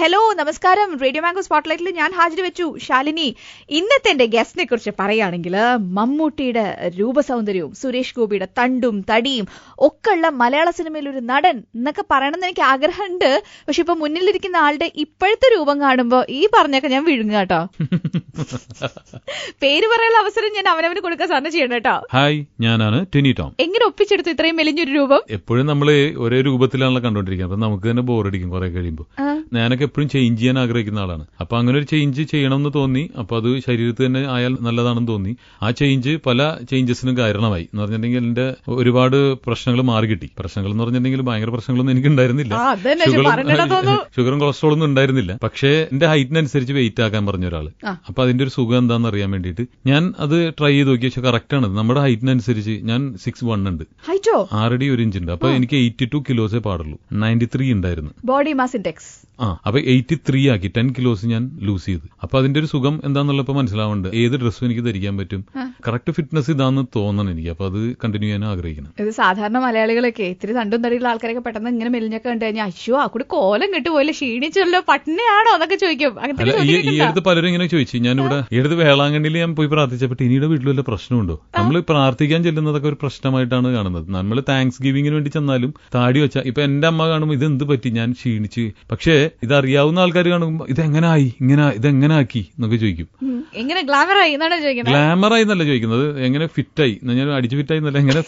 Hello നമസ്കാരം. Radio mango സ്പോട്ട്ലൈറ്റിൽ ഞാൻ ഹാജർ വെച്ചു ശാലിനി. ഇന്നത്തെ എന്റെ ഗസ്റ്റിനെ കുറിച്ച് പറയുകയാണെങ്കിൽ മമ്മൂട്ടിയുടെ രൂപസൗന്ദര്യവും സുരേഷ് ഗോപിയുടെ തണ്ടും തടിയും ഒക്കെ ഉള്ള മലയാള സിനിമയിൽ ഒരു നടൻ എന്നൊക്കെ പറയണമെന്ന് എനിക്ക് ആഗ്രഹമുണ്ട്. പക്ഷെ ഇപ്പൊ മുന്നിലിരിക്കുന്ന ആളുടെ ഇപ്പോഴത്തെ രൂപം കാണുമ്പോ ഈ പറഞ്ഞൊക്കെ ഞാൻ വിഴുങ്ങ കേട്ടോ. പേര് പറയാനുള്ള അവസരം ഞാൻ അവനവന് കൊടുക്കാൻ സാധനം ചെയ്യണം കേട്ടോ. ഹായ്, ഞാനാണ് ടിനി ടോം. എങ്ങനെ ഒപ്പിച്ചെടുത്തു ഇത്രയും മെലിഞ്ഞൊരു രൂപം? എപ്പോഴും നമ്മള് ഒരേ രൂപത്തിലാണല്ലോ കണ്ടോണ്ടിരിക്കുന്നത്. അപ്പൊ നമുക്ക് തന്നെ ബോറടിക്കും കുറെ കഴിയുമ്പോൾ. ഞാനൊക്കെ എപ്പോഴും ചേഞ്ച് ചെയ്യാൻ ആഗ്രഹിക്കുന്ന ആളാണ്. അപ്പൊ അങ്ങനെ ഒരു ചേഞ്ച് ചെയ്യണമെന്ന് തോന്നി. അപ്പൊ അത് ശരീരത്തിൽ തന്നെ ആയാൽ നല്ലതാണെന്ന് തോന്നി. ആ ചേഞ്ച് പല ചേഞ്ചസിനും കാരണമായി എന്ന് പറഞ്ഞിട്ടുണ്ടെങ്കിൽ എന്റെ ഒരുപാട് പ്രശ്നങ്ങൾ മാറി കിട്ടി. പ്രശ്നങ്ങൾ എന്ന് പറഞ്ഞിട്ടുണ്ടെങ്കിൽ ഭയങ്കര പ്രശ്നങ്ങളൊന്നും എനിക്ക് ഉണ്ടായിരുന്നില്ല. ഷുഗറും കൊളസ്ട്രോളൊന്നും ഉണ്ടായിരുന്നില്ല. പക്ഷേ എന്റെ ഹൈറ്റിനനുസരിച്ച് വെയിറ്റ് ആക്കാൻ പറഞ്ഞ ഒരാള്. അപ്പൊ അതിന്റെ ഒരു സുഖം എന്താണെന്ന് അറിയാൻ വേണ്ടിയിട്ട് ഞാൻ അത് ട്രൈ ചെയ്ത് നോക്കി. പക്ഷെ കറക്റ്റ് ആണ്. നമ്മുടെ ഹൈറ്റിനനുസരിച്ച് ഞാൻ 6'1" ഉണ്ട്, 6 അടി 1 ഇഞ്ച് ഉണ്ട്. അപ്പൊ എനിക്ക് 82 കിലോസേ പാടുള്ളൂ. 93 ഉണ്ടായിരുന്നു ബോഡി മാസ് ഇൻഡെക്സ്. അപ്പൊ 83 ആക്കി 10 കിലോസ് ഞാൻ ലൂസ് ചെയ്തു. അപ്പൊ അതിന്റെ ഒരു സുഖം എന്താന്നുള്ളപ്പോ മനസ്സിലാവുന്നുണ്ട്. ഏത് ഡ്രസ്സും എനിക്ക് ധരിക്കാൻ പറ്റും. കറക്റ്റ് ഫിറ്റ്നസ് ഇതാന്ന് തോന്നണം എനിക്ക്. അപ്പൊ അത് കണ്ടിന്യൂ ചെയ്യാൻ ആഗ്രഹിക്കണം. ഇത് സാധാരണ മലയാളികളൊക്കെ ഇത്തിരി തണ്ടും തടിയുള്ള ആൾക്കാരൊക്കെ പെട്ടെന്ന് ഇങ്ങനെ മെലിഞ്ഞൊക്കെ കണ്ടു കഴിഞ്ഞാൽ അശ്വ ആ കൂടി കോലം കിട്ടുപോയില്ല, ക്ഷീണിച്ചല്ലോ, പട്ടിണിയാണോ എന്നൊക്കെ ചോദിക്കും. ഈ അടുത്ത് പലരും ഇങ്ങനെ ചോദിച്ചു. ഞാനിവിടെ ഈ അടുത്ത് വേളാങ്കണ്ണിയിൽ ഞാൻ പോയി പ്രാർത്ഥിച്ചപ്പോൾ ടിനിയുടെ വീട്ടിൽ വല്ല പ്രശ്നമുണ്ടോ? നമ്മൾ പ്രാർത്ഥിക്കാൻ ചെല്ലുന്നതൊക്കെ ഒരു പ്രശ്നമായിട്ടാണ് കാണുന്നത്. നമ്മൾ താങ്ക്സ് ഗിവിങ്ങിന് വേണ്ടി ചെന്നാലും താടി വെച്ചാൽ ഇപ്പൊ എന്റെ അമ്മ കാണുമ്പോൾ ഇത് എന്ത് പറ്റി, ഞാൻ ക്ഷീണിച്ച്. പക്ഷേ ഇതറിയാവുന്ന ആൾക്കാർ കാണുമ്പോൾ ഇതെങ്ങനായി, ഇതെങ്ങനെ ആക്കി എന്നൊക്കെ ചോദിക്കും. എങ്ങനെ ഗ്ലാമറായി എന്നാണ് ചോദിക്കുന്നത്. ഗ്ലാമറായി എന്നല്ല ചോദിക്കുന്നത്, എങ്ങനെ ഫിറ്റായി. ഞാൻ അടിച്ചു ഫിറ്റായി എന്നല്ല, എങ്ങനെ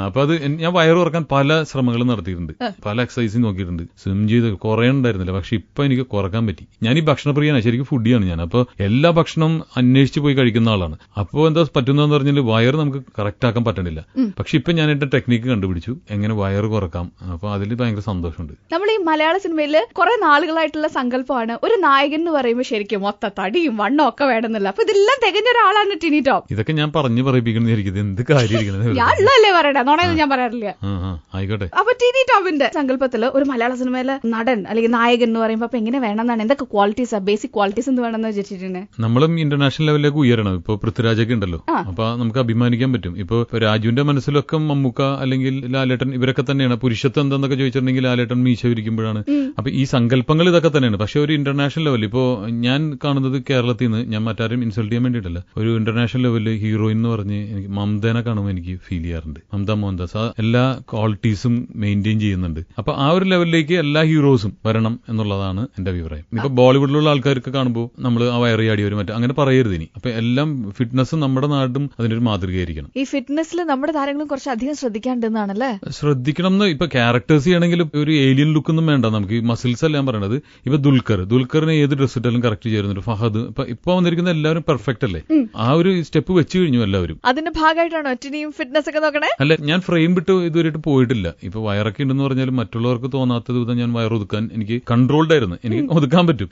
അപ്പൊ അത് ഞാൻ വയറ് കുറക്കാൻ പല ശ്രമങ്ങളും നടത്തിയിട്ടുണ്ട്. പല എക്സസൈസും നോക്കിയിട്ടുണ്ട്. സ്വിം ചെയ്ത് കുറേ ഉണ്ടായിരുന്നില്ല. പക്ഷെ ഇപ്പൊ എനിക്ക് കുറക്കാൻ പറ്റി. ഞാൻ ഈ ഭക്ഷണപ്രിയാണ്, ശരിക്കും ഫുഡിയാണ് ഞാൻ. അപ്പൊ എല്ലാ ഭക്ഷണവും അന്വേഷിച്ച് പോയി കഴിക്കുന്ന ആളാണ്. അപ്പൊ എന്താ പറ്റുന്നതെന്ന് പറഞ്ഞാൽ വയറ് നമുക്ക് കറക്റ്റ് ആക്കാൻ പറ്റണില്ല. പക്ഷെ ഇപ്പൊ ഞാൻ എന്റെ ടെക്നിക്ക് കണ്ടുപിടിച്ചു എങ്ങനെ വയറ് കുറക്കാം. അപ്പൊ അതിൽ ഭയങ്കര സന്തോഷമുണ്ട്. നമ്മൾ ഈ മലയാള സിനിമയിൽ കുറെ നാളുകളായിട്ടുള്ള സങ്കല്പമാണ് ഒരു നായകൻ എന്ന് പറയുമ്പോൾ ശരിക്കും മൊത്ത തടിയും വണ്ണവും ഒക്കെ വേണമെന്നില്ല. അപ്പൊ ഇതെല്ലാം തികഞ്ഞ ഒരാളാണ് ടിനി ടോം. ഇതൊക്കെ ഞാൻ പറഞ്ഞു പറയിപ്പിക്കുന്നത് എന്ത് കാര്യമിരിക്കുന്നത്. ഞാനുള്ളതല്ലേ പറയട്ടെ, നോണയൊന്നും ഞാൻ പറയാറില്ല. ആയിക്കോട്ടെ. അപ്പൊ ടിനി ടോമിന്റെ സങ്കല്പത്തില് ഒരു മലയാള സിനിമയിലെ നടൻ അല്ലെങ്കിൽ നായകൻ എന്ന് പറയുമ്പോ അപ്പൊ എങ്ങനെ വേണമെന്നാണ്, എന്തൊക്കെ ക്വാളിറ്റീസ്, ബേസിക് ക്വാളിറ്റീസ് എന്ത് വേണമെന്ന് വെച്ചിട്ടുണ്ട്? നമ്മളും ഇന്റർനാഷണൽ ലെവലിലേക്ക് ഉയരണം. ഇപ്പൊ പൃഥ്വിരാജൊക്കെ ഉണ്ടല്ലോ, അപ്പൊ നമുക്ക് അഭിമാനിക്കാൻ പറ്റും. ഇപ്പൊ രാജുവിന്റെ മനസ്സിലൊക്കെ മമ്മൂക്ക അല്ലെങ്കിൽ ലാലേട്ടൻ ഇവരൊക്കെ തന്നെയാണ്. പുരുഷത്വം എന്താന്നൊക്കെ ചോദിച്ചിട്ടുണ്ടെങ്കിൽ ലാലേട്ടൻ മീശ വിരിക്കുമ്പോഴാണ്. അപ്പൊ ഈ സങ്കല്പങ്ങൾ ഇതൊക്കെ തന്നെയാണ്. പക്ഷെ ഒരു ഇന്റർനാഷണൽ ലെവൽ ഇപ്പോ ഞാൻ കാണുന്നത് കേരളത്തിൽ നിന്ന്, ഞാൻ മറ്റാരും ഇൻസൾട്ട് ചെയ്യാൻ വേണ്ടിയിട്ടല്ല, ഒരു ഇന്റർനാഷണൽ ലെവലിൽ ഹീറോയിൻ എന്ന് പറഞ്ഞ് എനിക്ക് മമതേനെ കാണുമ്പോൾ എനിക്ക് ഫീൽ ചെയ്യാറുണ്ട്. മമത മോഹൻദാസ് ആ എല്ലാ ക്വാളിറ്റീസും മെയിൻറ്റെയിൻ ചെയ്യുന്നുണ്ട്. അപ്പൊ ആ ഒരു ലെവലിലേക്ക് എല്ലാ ഹീറോസും വരണം എന്നുള്ളതാണ് എന്റെ അഭിപ്രായം. ഇപ്പൊ ബോളിവുഡിലുള്ള ആൾക്കാർക്ക് കാണുമ്പോൾ നമ്മൾ ആ വയറിയാടി വരും മറ്റേ അങ്ങനെ പറയരുത് ഇനി. അപ്പൊ എല്ലാം ഫിറ്റ്നസ് നമ്മുടെ നാടും അതിന്റെ ഒരു മാതൃകയായിരിക്കണം. ഈ ഫിറ്റ്നസ്സിൽ നമ്മുടെ താരങ്ങളും കുറച്ച് അധികം ശ്രദ്ധിക്കാണ്ടെന്നാണല്ലേ? ശ്രദ്ധിക്കണം എന്ന് ഇപ്പൊ ക്യാരക്ടേഴ്സ് ചെയ്യണമെങ്കിൽ ഒരു ഏലിയൻ ലുക്ക് ഒന്നും വേണ്ട നമുക്ക്. ഈ മസിൽസ് അല്ല ഞാൻ പറയണത്. ഇപ്പൊ ദുൽഖറിന് ഏത് ഡ്രസ് ഇട്ടാലും കറക്റ്റ് ചേരുന്നുണ്ട്. ഫഹദ് ഇപ്പൊ വന്നിരിക്കുന്ന എല്ലാവരും പെർഫെക്റ്റ് അല്ലേ? ആ ഒരു സ്റ്റെപ്പ് വെച്ച് കഴിഞ്ഞു എല്ലാവരും. അതിന്റെ ഭാഗമായിട്ടാണോ ടിനിയും ഫിറ്റ്നസ് ഒക്കെ നോക്കണേ? അല്ല, ഞാൻ ഫ്രെയിം വിട്ട് ഇതുവരെയായിട്ട് പോയിട്ടില്ല. ഇപ്പൊ വയറൊക്കെ ഉണ്ടെന്ന് പറഞ്ഞാലും മറ്റുള്ളവർക്ക് തോന്നാത്തത് വിധം ഞാൻ വയറൊതുക്കാൻ എനിക്ക് കൺട്രോൾഡ് ആയിരുന്നു. എനിക്ക് ഒതുക്കാൻ പറ്റും.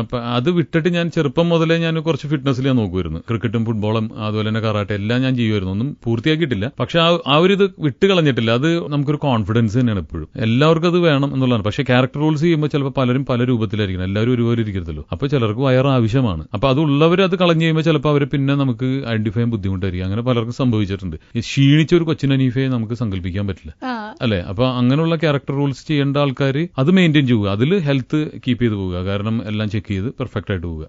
അപ്പൊ അത് വിട്ടിട്ട് ഞാൻ ചെറുപ്പം മുതലേ ഞാൻ കുറച്ച് ഫിറ്റ്നസ്സിൽ ഞാൻ നോക്കുമായിരുന്നു. ക്രിക്കറ്റും ഫുട്ബോളും അതുപോലെ തന്നെ കറാട്ടെ എല്ലാം ഞാൻ ചെയ്യുമായിരുന്നു. ഒന്നും പൂർത്തിയാക്കിയിട്ടില്ല. പക്ഷെ ആ ഒരു ഇത് വിട്ട് കളഞ്ഞിട്ടില്ല. അത് നമുക്കൊരു കോൺഫിഡൻസ് തന്നെയാണ് എപ്പോഴും. എല്ലാവർക്കും അത് വേണം എന്നുള്ളതാണ്. പക്ഷെ ക്യാരക്ടർ റോൾസ് ചെയ്യുമ്പോൾ ചിലപ്പോൾ പലരും പല രൂപത്തിലായിരിക്കണം. എല്ലാവരും ഒരുപോലെ ഇരിക്കരുതല്ലോ. അപ്പൊ ചിലർക്ക് വയറ് ആവശ്യമാണ്. അപ്പൊ അതുള്ളവർ അത് കളഞ്ഞു കഴിയുമ്പോൾ ചിലപ്പോൾ അവർ പിന്നെ നമുക്ക് ഐഡന്റിഫൈ ചെയ്യാൻ ബുദ്ധിമുട്ടായിരിക്കും. അങ്ങനെ പലർക്കും സംഭവിച്ചിട്ടുണ്ട്. ക്ഷീണിച്ച ഒരു കൊച്ചിനീഫയെ നമുക്ക് സങ്കല്പിക്കാൻ പറ്റില്ല അല്ലെ? അപ്പൊ അങ്ങനെയുള്ള ക്യാരക്ടർ റോൾസ് ചെയ്യേണ്ട ആൾക്കാർ അത് മെയിൻറ്റെയിൻ ചെയ്യുക. അതിൽ ഹെൽത്ത് കീപ്പ് ചെയ്ത് പോവുക. കാരണം എല്ലാം ചെക്ക് ചെയ്ത് പെർഫെക്റ്റ് ആയിട്ട് പോവുക.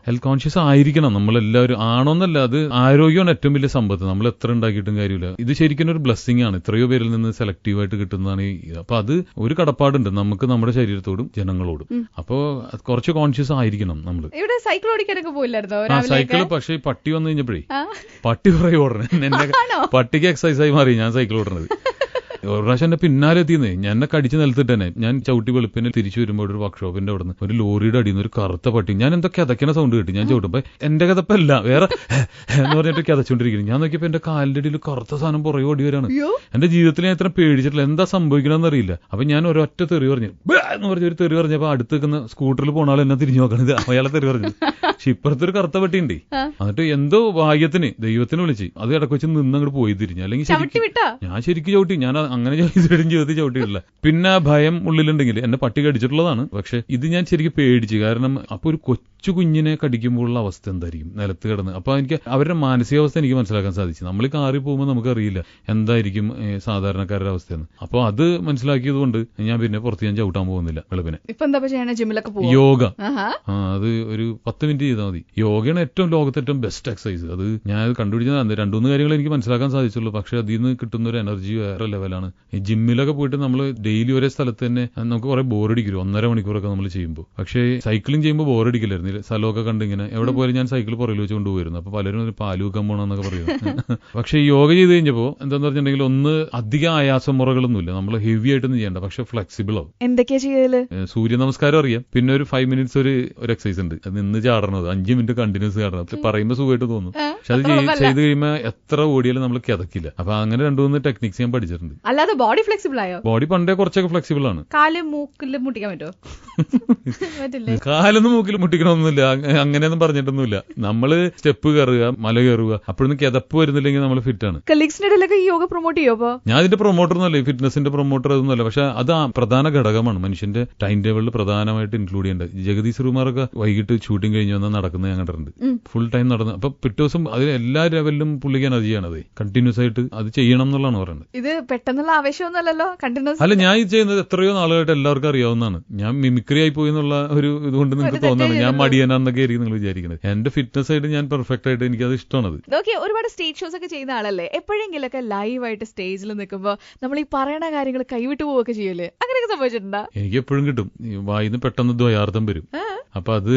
ഹെൽത്ത് കോൺഷ്യസ് ആയിരിക്കണം നമ്മളെല്ലാവരും. ആണോന്നല്ല, അത് ആരോഗ്യമാണ് ഏറ്റവും വലിയ സമ്പത്ത്. നമ്മൾ എത്ര ഉണ്ടാക്കിയിട്ടും കാര്യമില്ല. ഇത് ശരിക്കും ഒരു ബ്ലെസ്സിംഗ് ആണ്. എത്രയോ പേരിൽ നിന്ന് സെലക്റ്റീവായിട്ട് കിട്ടുന്നതാണ്. അപ്പൊ അത് ഒരു കടപ്പാടുണ്ട് നമുക്ക് നമ്മുടെ ശരീരത്തോടും ജനങ്ങളോടും. അപ്പോ കുറച്ച് കോൺഷ്യസ് ആയിരിക്കണം നമ്മൾ. ഇവിടെ സൈക്കിൾ ഓടിക്കാനൊക്കെ പോയില്ലായിരുന്നോ? സൈക്കിള് പക്ഷേ പട്ടി വന്നു കഴിഞ്ഞപ്പോഴേ പട്ടി കുറെ ഓടണം. എന്നെ പട്ടിക്ക് എക്സസൈസ് ആയി മാറി ഞാൻ സൈക്കിൾ ഓടണത്. ഒരു പ്രാവശ്യം എന്നെ പിന്നാലെ എത്തിയെന്നേ. ഞാൻ എന്നെ കടിച്ച് നിലത്തിട്ട് തന്നെ ഞാൻ ചവിട്ടി വെളുപ്പിന് തിരിച്ചു വരുമ്പോൾ ഒരു വർക്ക്ഷോപ്പിന്റെ അവിടെ നിന്ന് ഒരു ലോറിയുടെ അടിയിൽ നിന്ന് ഒരു കറുത്ത പട്ടി. ഞാൻ എന്തൊക്കെ കിതയ്ക്കണ സൗണ്ട് കിട്ടി. ഞാൻ ചവിട്ടുമ്പോ എന്റെ കിതപ്പല്ല വേറെ എന്ന് പറഞ്ഞിട്ട് കിതച്ചോണ്ടിരിക്കുന്നു. ഞാൻ നോക്കിയപ്പോ എന്റെ കാലിന്റെ അടിയിൽ കറുത്ത സാധനം പുറകെ ഓടി വരാണ്. എന്റെ ജീവിതത്തിൽ ഞാൻ ഇത്ര പേടിച്ചിട്ടില്ല. എന്താ സംഭവിക്കണമെന്ന് അറിയില്ല. അപ്പൊ ഞാൻ ഒരൊറ്റ തെറി പറഞ്ഞു എന്ന് പറഞ്ഞ ഒരു തെറി പറഞ്ഞപ്പോ അടുത്ത് നിൽക്കുന്ന സ്കൂട്ടറിൽ പോണ ആൾ എന്നെ തിരിഞ്ഞു നോക്കണത്. അയാളെ തെറി പറഞ്ഞു. പക്ഷെ ഇപ്പുറത്തൊരു കറുത്ത പട്ടിയുണ്ട്. എന്നിട്ട് എന്തോ ഭാഗ്യത്തിന് ദൈവത്തിന് വിളിച്ച് അത് ഇടക്ക് വെച്ച് നിന്ന് അങ്ങോട്ട് പോയി തിരിഞ്ഞു. അല്ലെങ്കിൽ ഞാൻ ശരിക്കും ചവിട്ടി. ഞാൻ അങ്ങനെ ജീവിതത്തിൽ ചവിട്ടിയിട്ടില്ല. പിന്നെ ഭയം ഉള്ളിലുണ്ടെങ്കിൽ എന്നെ പട്ടി കടിച്ചിട്ടുള്ളതാണ്. പക്ഷെ ഇത് ഞാൻ ശരിക്കും പേടിച്ചു. കാരണം അപ്പൊ ഒരു കൊച്ചു കുഞ്ഞിനെ കടിക്കുമ്പോഴുള്ള അവസ്ഥ എന്തായിരിക്കും നിലത്ത് കിടന്ന്. അപ്പൊ എനിക്ക് അവരുടെ മാനസികാവസ്ഥ എനിക്ക് മനസ്സിലാക്കാൻ സാധിച്ചു. നമ്മൾ കാറിൽ പോകുമ്പോൾ നമുക്കറിയില്ല എന്തായിരിക്കും സാധാരണക്കാരുടെ അവസ്ഥയെന്ന്. അപ്പൊ അത് മനസ്സിലാക്കിയത് കൊണ്ട് ഞാൻ പിന്നെ പുറത്ത് ഞാൻ ചവിട്ടാൻ പോകുന്നില്ല വെളുപ്പിനെ. യോഗ അത് ഒരു 10 മിനിറ്റ് ചെയ്താൽ മതി. യോഗയാണ് ഏറ്റവും ലോകത്തെ ഏറ്റവും ബെസ്റ്റ് എക്സസൈസ്. അത് ഞാൻ കണ്ടുപിടിച്ചത് 2-3 കാര്യങ്ങൾ എനിക്ക് മനസ്സിലാക്കാൻ സാധിച്ചുള്ളൂ. പക്ഷെ അതിൽ നിന്ന് കിട്ടുന്ന ഒരു എനർജി വേറെ ലെവലാണ്. ഈ ജിമ്മിലൊക്കെ പോയിട്ട് നമ്മൾ ഡെയിലി ഒരേ സ്ഥലത്ത് തന്നെ നമുക്ക് കുറെ ബോറടിക്കും 1.5 മണിക്കൂറൊക്കെ നമ്മൾ ചെയ്യുമ്പോൾ. പക്ഷേ സൈക്ലിംഗ് ചെയ്യുമ്പോൾ ബോറടിക്കില്ലായിരുന്നു. സ്ഥലമൊക്കെ കണ്ടിങ്ങനെ എവിടെ പോയാലും ഞാൻ സൈക്കിൾ പുറകിൽ വെച്ച് കൊണ്ടുപോയിരുന്നു. അപ്പൊ പലരും പാലൂക്കാൻ പോകണമെന്നൊക്കെ പറയുന്നത്. പക്ഷെ യോഗ ചെയ്ത് കഴിഞ്ഞപ്പോ എന്താന്ന് പറഞ്ഞിട്ടുണ്ടെങ്കിൽ ഒന്ന് അധികം ആയാസ മുറകളൊന്നുമില്ല. നമ്മൾ ഹെവി ആയിട്ടൊന്നും ചെയ്യണ്ട, പക്ഷെ ഫ്ലെക്സിബിൾ ആവും. എന്തൊക്കെയാ ചെയ്യല്? സൂര്യ നമസ്കാരം അറിയാം. പിന്നെ ഒരു 5 മിനിറ്റ്സ് ഒരു എക്സസൈസ് ഉണ്ട്, നിന്ന് ചാടണത് 5 മിനിറ്റ് കണ്ടിന്യൂസ് ചാടണം. പറയുമ്പോൾ സുഖമായിട്ട് തോന്നും, പക്ഷെ അത് ചെയ്ത് കഴിയുമ്പോൾ എത്ര ഓടിയാലും നമ്മൾ കിതക്കില്ല. അപ്പൊ അങ്ങനെ 2-3 ടെക്നിക്സ് ഞാൻ പഠിച്ചിട്ടുണ്ട്. അല്ലാതെ ബോഡി ഫ്ലെക്സിബിൾ ആയോ? ബോഡി പണ്ടേ കുറച്ചൊക്കെ ഫ്ലെക്സിബിൾ ആണ്. കാല് മൂക്കിൽ മുട്ടിക്കാൻ പറ്റുമോ? കാലൊന്നും മൂക്കിൽ മുട്ടിക്കണമെന്നില്ല, അങ്ങനെയൊന്നും പറഞ്ഞിട്ടൊന്നുമില്ല. നമ്മള് സ്റ്റെപ്പ് കയറുക, മല കയറുക, അപ്പോഴൊന്നും കിതപ്പ് വരുന്നില്ലെങ്കിൽ നമ്മൾ ഫിറ്റ് ആണ്. കളീഗ്സിനിടയിലൊക്കെ ഈ യോഗ പ്രൊമോട്ട് ചെയ്യുമോ? ഞാൻ ഇതിന്റെ പ്രൊമോട്ടർ ഒന്നല്ല, ഫിറ്റ്നസിന്റെ പ്രൊമോട്ടർ അതൊന്നുമല്ല. പക്ഷെ അത് പ്രധാന ഘടകമാണ് മനുഷ്യന്റെ ടൈം ടേബിളിൽ പ്രധാനമായിട്ട് ഇൻക്ലൂഡ് ചെയ്യേണ്ടത്. ജഗദീഷ് ശ്രീകുമാറൊക്കെ വൈകിട്ട് ഷൂട്ടിംഗ് കഴിഞ്ഞ് വന്നാൽ നടക്കുന്നത് ഞാൻ കണ്ടിട്ടുണ്ട്. ഫുൾ ടൈം നടന്ന് അപ്പൊ പിറ്റേ ദിവസം അത് എല്ലാ ലെവലിലും പുള്ളിക്ക് എനർജിയാണത്. കണ്ടിന്യൂസ് ആയിട്ട് അത് ചെയ്യണം എന്നുള്ളതാണ് പറയുന്നത്. ഇത് പെട്ടെന്നുള്ള ആവേശമൊന്നുമല്ലല്ലോ, കണ്ടിന്യൂസ് അല്ല. ഞാൻ ഇത് ചെയ്യുന്നത് എത്രയോ നാളുകളായിട്ട് എല്ലാവർക്കും അറിയാവുന്നതാണ്. ഞാൻ മിമിക്രി ആയി പോയി എന്നുള്ള ഒരു ഇതുകൊണ്ട് നിങ്ങൾക്ക് തോന്നുന്നത് ഞാൻ മടിയനാന്നൊക്കെ ആയിരിക്കും നിങ്ങൾ വിചാരിക്കുന്നത്. എന്റെ ഫിറ്റ്നസ് ആയിട്ട് ഞാൻ പെർഫെക്റ്റ് ആയിട്ട് എനിക്കത് ഇഷ്ടമാണത്. ഓക്കെ, ഒരുപാട് സ്റ്റേജ് ഷോസ് ഒക്കെ ചെയ്യുന്ന ആളല്ലേ, എപ്പോഴെങ്കിലൊക്കെ ലൈവായിട്ട് സ്റ്റേജിൽ നിൽക്കുമ്പോൾ നമ്മൾ ഈ പറയുന്ന കാര്യങ്ങൾ കൈവിട്ടു പോവുകയൊക്കെ ചെയ്യൂലേ, അങ്ങനെയൊക്കെ സംഭവിച്ചിട്ടുണ്ടോ? എനിക്ക് എപ്പോഴും കിട്ടും, വായിന്ന് പെട്ടെന്ന് ദ്വയാർത്ഥം വരും. അപ്പൊ അത്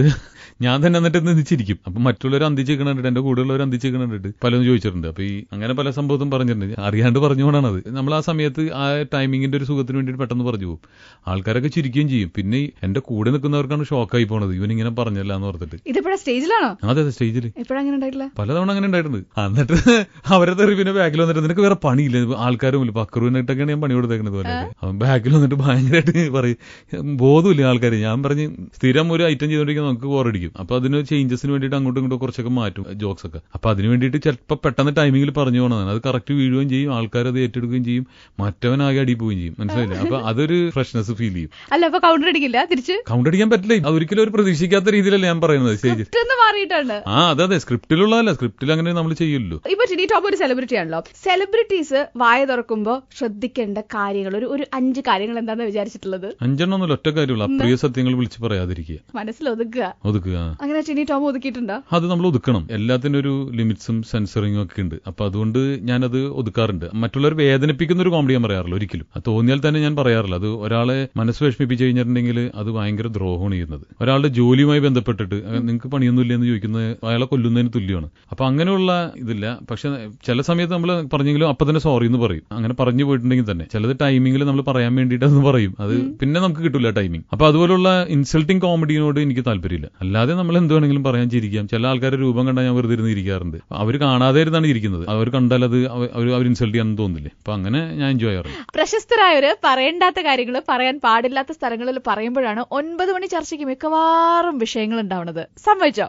ഞാൻ തന്നെ എന്നിട്ട് നിന്നിച്ചിരിക്കും. അപ്പൊ മറ്റുള്ളവർ അന്തിച്ച് കണ്ടിട്ട് എന്റെ കൂടെയുള്ളവർ അന്തിച്ച് കണ്ടിട്ട് പലതും ചോദിച്ചിട്ടുണ്ട്. അപ്പൊ ഈ അങ്ങനെ പല സംഭവത്തും പറഞ്ഞിട്ടുണ്ട്. അറിയാണ്ട് പറഞ്ഞുകൊണ്ടാണത്. നമ്മൾ ആ സമയത്ത് ആ ടൈമിങ്ങിന്റെ ഒരു സുഖത്തിന് വേണ്ടിയിട്ട് പെട്ടെന്ന് പറഞ്ഞു പോകും. ആൾക്കാരൊക്കെ ചിരിക്കുകയും ചെയ്യും. പിന്നെ എന്റെ കൂടെ നിൽക്കുന്നവർക്കാണ് ഷോക്കായി പോണത്, ഇവനിങ്ങനെ പറഞ്ഞല്ല എന്ന് ഓർത്തിട്ട്. ഇതിപ്പോഴാ സ്റ്റേജിലാണോ? അതെ, സ്റ്റേജിൽ ഉണ്ടായിട്ടില്ല, പലതവണ അങ്ങനെ ഉണ്ടായിട്ടുണ്ട്. എന്നിട്ട് അവരെ തെറിവിന്റെ ബാക്കിൽ വന്നിട്ട് നിനക്ക് വേറെ പണിയില്ല, ആൾക്കാരും ഇല്ല, പക്രുവിനായിട്ടൊക്കെയാണ് ഞാൻ പണി കൊടുത്തേക്കുന്നത് പോലെ. അവൻ ബാക്കിൽ വന്നിട്ട് ഭയങ്കരമായിട്ട് പറയും, ബോധമില്ല ആൾക്കാർ. ഞാൻ പറഞ്ഞ് സ്ഥിരം ഒരു ഐറ്റം ചെയ്തോണ്ടിരിക്കാൻ നമുക്ക് ബോറടിക്കും. അപ്പൊ അതിന് ചേഞ്ചസിന് വേണ്ടിയിട്ട് അങ്ങോട്ടും ഇങ്ങോട്ടും കുറച്ചൊക്കെ മാറ്റും ജോക്സ് ഒക്കെ. അപ്പൊ അതിന് വേണ്ടിയിട്ട് ചിലപ്പോൾ പെട്ടെന്ന് ടൈമിങ്ങിൽ പറഞ്ഞു പോകണതാണ്. അത് കറക്റ്റ് വീഴുകയും ചെയ്യും, ആൾക്കാർ അത് ഏറ്റെടുക്കുകയും ചെയ്യും, മറ്റവനാകെ അടി പോവുകയും ചെയ്യും. മനസ്സിലായില്ലേ? അപ്പൊ അതൊരു ഫ്രഷ്നെസ് ഫീൽ ചെയ്യും. അല്ല, അപ്പൊ കൗണ്ടർ അടിക്കില്ല, തിരിച്ച് കൗണ്ടർ അടിക്കാൻ പറ്റില്ല. അത് ഒരിക്കലും ഒരു പ്രതീക്ഷിക്കാത്ത രീതിയിലല്ല ഞാൻ പറയുന്നത്. സ്റ്റേജിൽ അതെ, സ്ക്രിപ്റ്റിലുള്ളതല്ല, സ്ക്രിപ്റ്റിൽ അങ്ങനെ നമ്മൾ ചെയ്യില്ലല്ലോ. ഇപ്പൊ ടിനി ടോം ഒരു സെലിബ്രിറ്റി ആണല്ലോ. സെലിബ്രിറ്റീസ് വായ തുറക്കുമ്പോ ശ്രദ്ധിക്കേണ്ട കാര്യങ്ങൾ ഒരു 5 കാര്യങ്ങൾ എന്താണെന്ന് വിചാരിച്ചിട്ടുള്ളത്? 5 എണ്ണമൊന്നുമില്ല, ഒറ്റ കാര്യമുള്ളൂ, അപ്രിയ സത്യങ്ങൾ വിളിച്ച് പറയാതിരിക്കുക, മനസ്സിൽ ഒതുക്കുക. അങ്ങനെ ടിനി ടോം ഒതുക്കിയിട്ടുണ്ടോ? അത് നമ്മൾ ഒതുക്കണം. എല്ലാത്തിനും ഒരു ലിമിറ്റ്സും സെൻസറിങ്ങും ഒക്കെ ഉണ്ട്. അപ്പൊ അതുകൊണ്ട് ഞാനത് ഒതുക്കാറുണ്ട്. മറ്റുള്ളവർ വേദനിപ്പിക്കുന്ന ഒരു കോമഡി ഞാൻ പറയാറില്ല ഒരിക്കലും. അത് തോന്നിയാൽ തന്നെ ഞാൻ പറയാറില്ല. അത് ഒരാളെ മനസ്സ് വിഷമിപ്പിച്ച് കഴിഞ്ഞിട്ടുണ്ടെങ്കിൽ അത് ഭയങ്കര ദ്രോഹമാണ് ചെയ്യുന്നത്. ഒരാളുടെ ജോലിയുമായി ബന്ധപ്പെട്ടിട്ട് നിങ്ങൾക്ക് പണിയൊന്നുമില്ല എന്ന് ചോദിക്കുന്നത് അയാളെ കൊല്ലുന്നതിന് തുല്യമാണ്. അപ്പൊ അങ്ങനെയുള്ള ഇതില്ല. പക്ഷെ ചില സമയത്ത് നമ്മൾ പറഞ്ഞെങ്കിലും അപ്പൊ തന്നെ സോറി എന്ന് പറയും. അങ്ങനെ പറഞ്ഞു പോയിട്ടുണ്ടെങ്കിൽ തന്നെ ചിലത് ടൈമിങ്ങിൽ നമ്മൾ പറയാൻ വേണ്ടിയിട്ട് അതെന്ന് പറയും. അത് പിന്നെ നമുക്ക് കിട്ടില്ല ടൈമിങ്. അപ്പൊ അതുപോലുള്ള ഇൻസൾട്ടിങ് കോമഡിയോട് എനിക്ക് താല്പര്യമില്ല. അല്ലാതെ നമ്മൾ എന്ത് വേണമെങ്കിലും പറയാൻ ചിരിക്കാം. ചില ആൾക്കാരുടെ രൂപം കണ്ടാൽ ഞാൻ വെറുതെ ഇരുന്ന് ഇരിക്കാറുണ്ട്. അവർ കാണാതെ ഇരുന്നാണ് ഇരിക്കുന്നത്. അവർ കണ്ടാൽ അത് അവർ ഇൻസൾട്ട് ചെയ്യാൻ തോന്നില്ലേ. അപ്പൊ അങ്ങനെ ഞാൻ എൻജോയ് ചെയ്യാറുണ്ട്. പ്രശസ്തരായവര് പറയേണ്ടാത്ത കാര്യങ്ങൾ പറയാൻ പാടില്ലാത്ത സ്ഥലങ്ങളിൽ പറയുമ്പോഴാണ് 9 മണി ചർച്ചയ്ക്ക് മിക്കവാറും വിഷയങ്ങൾ ഉണ്ടാവുന്നത്. സംഭവിച്ചോ?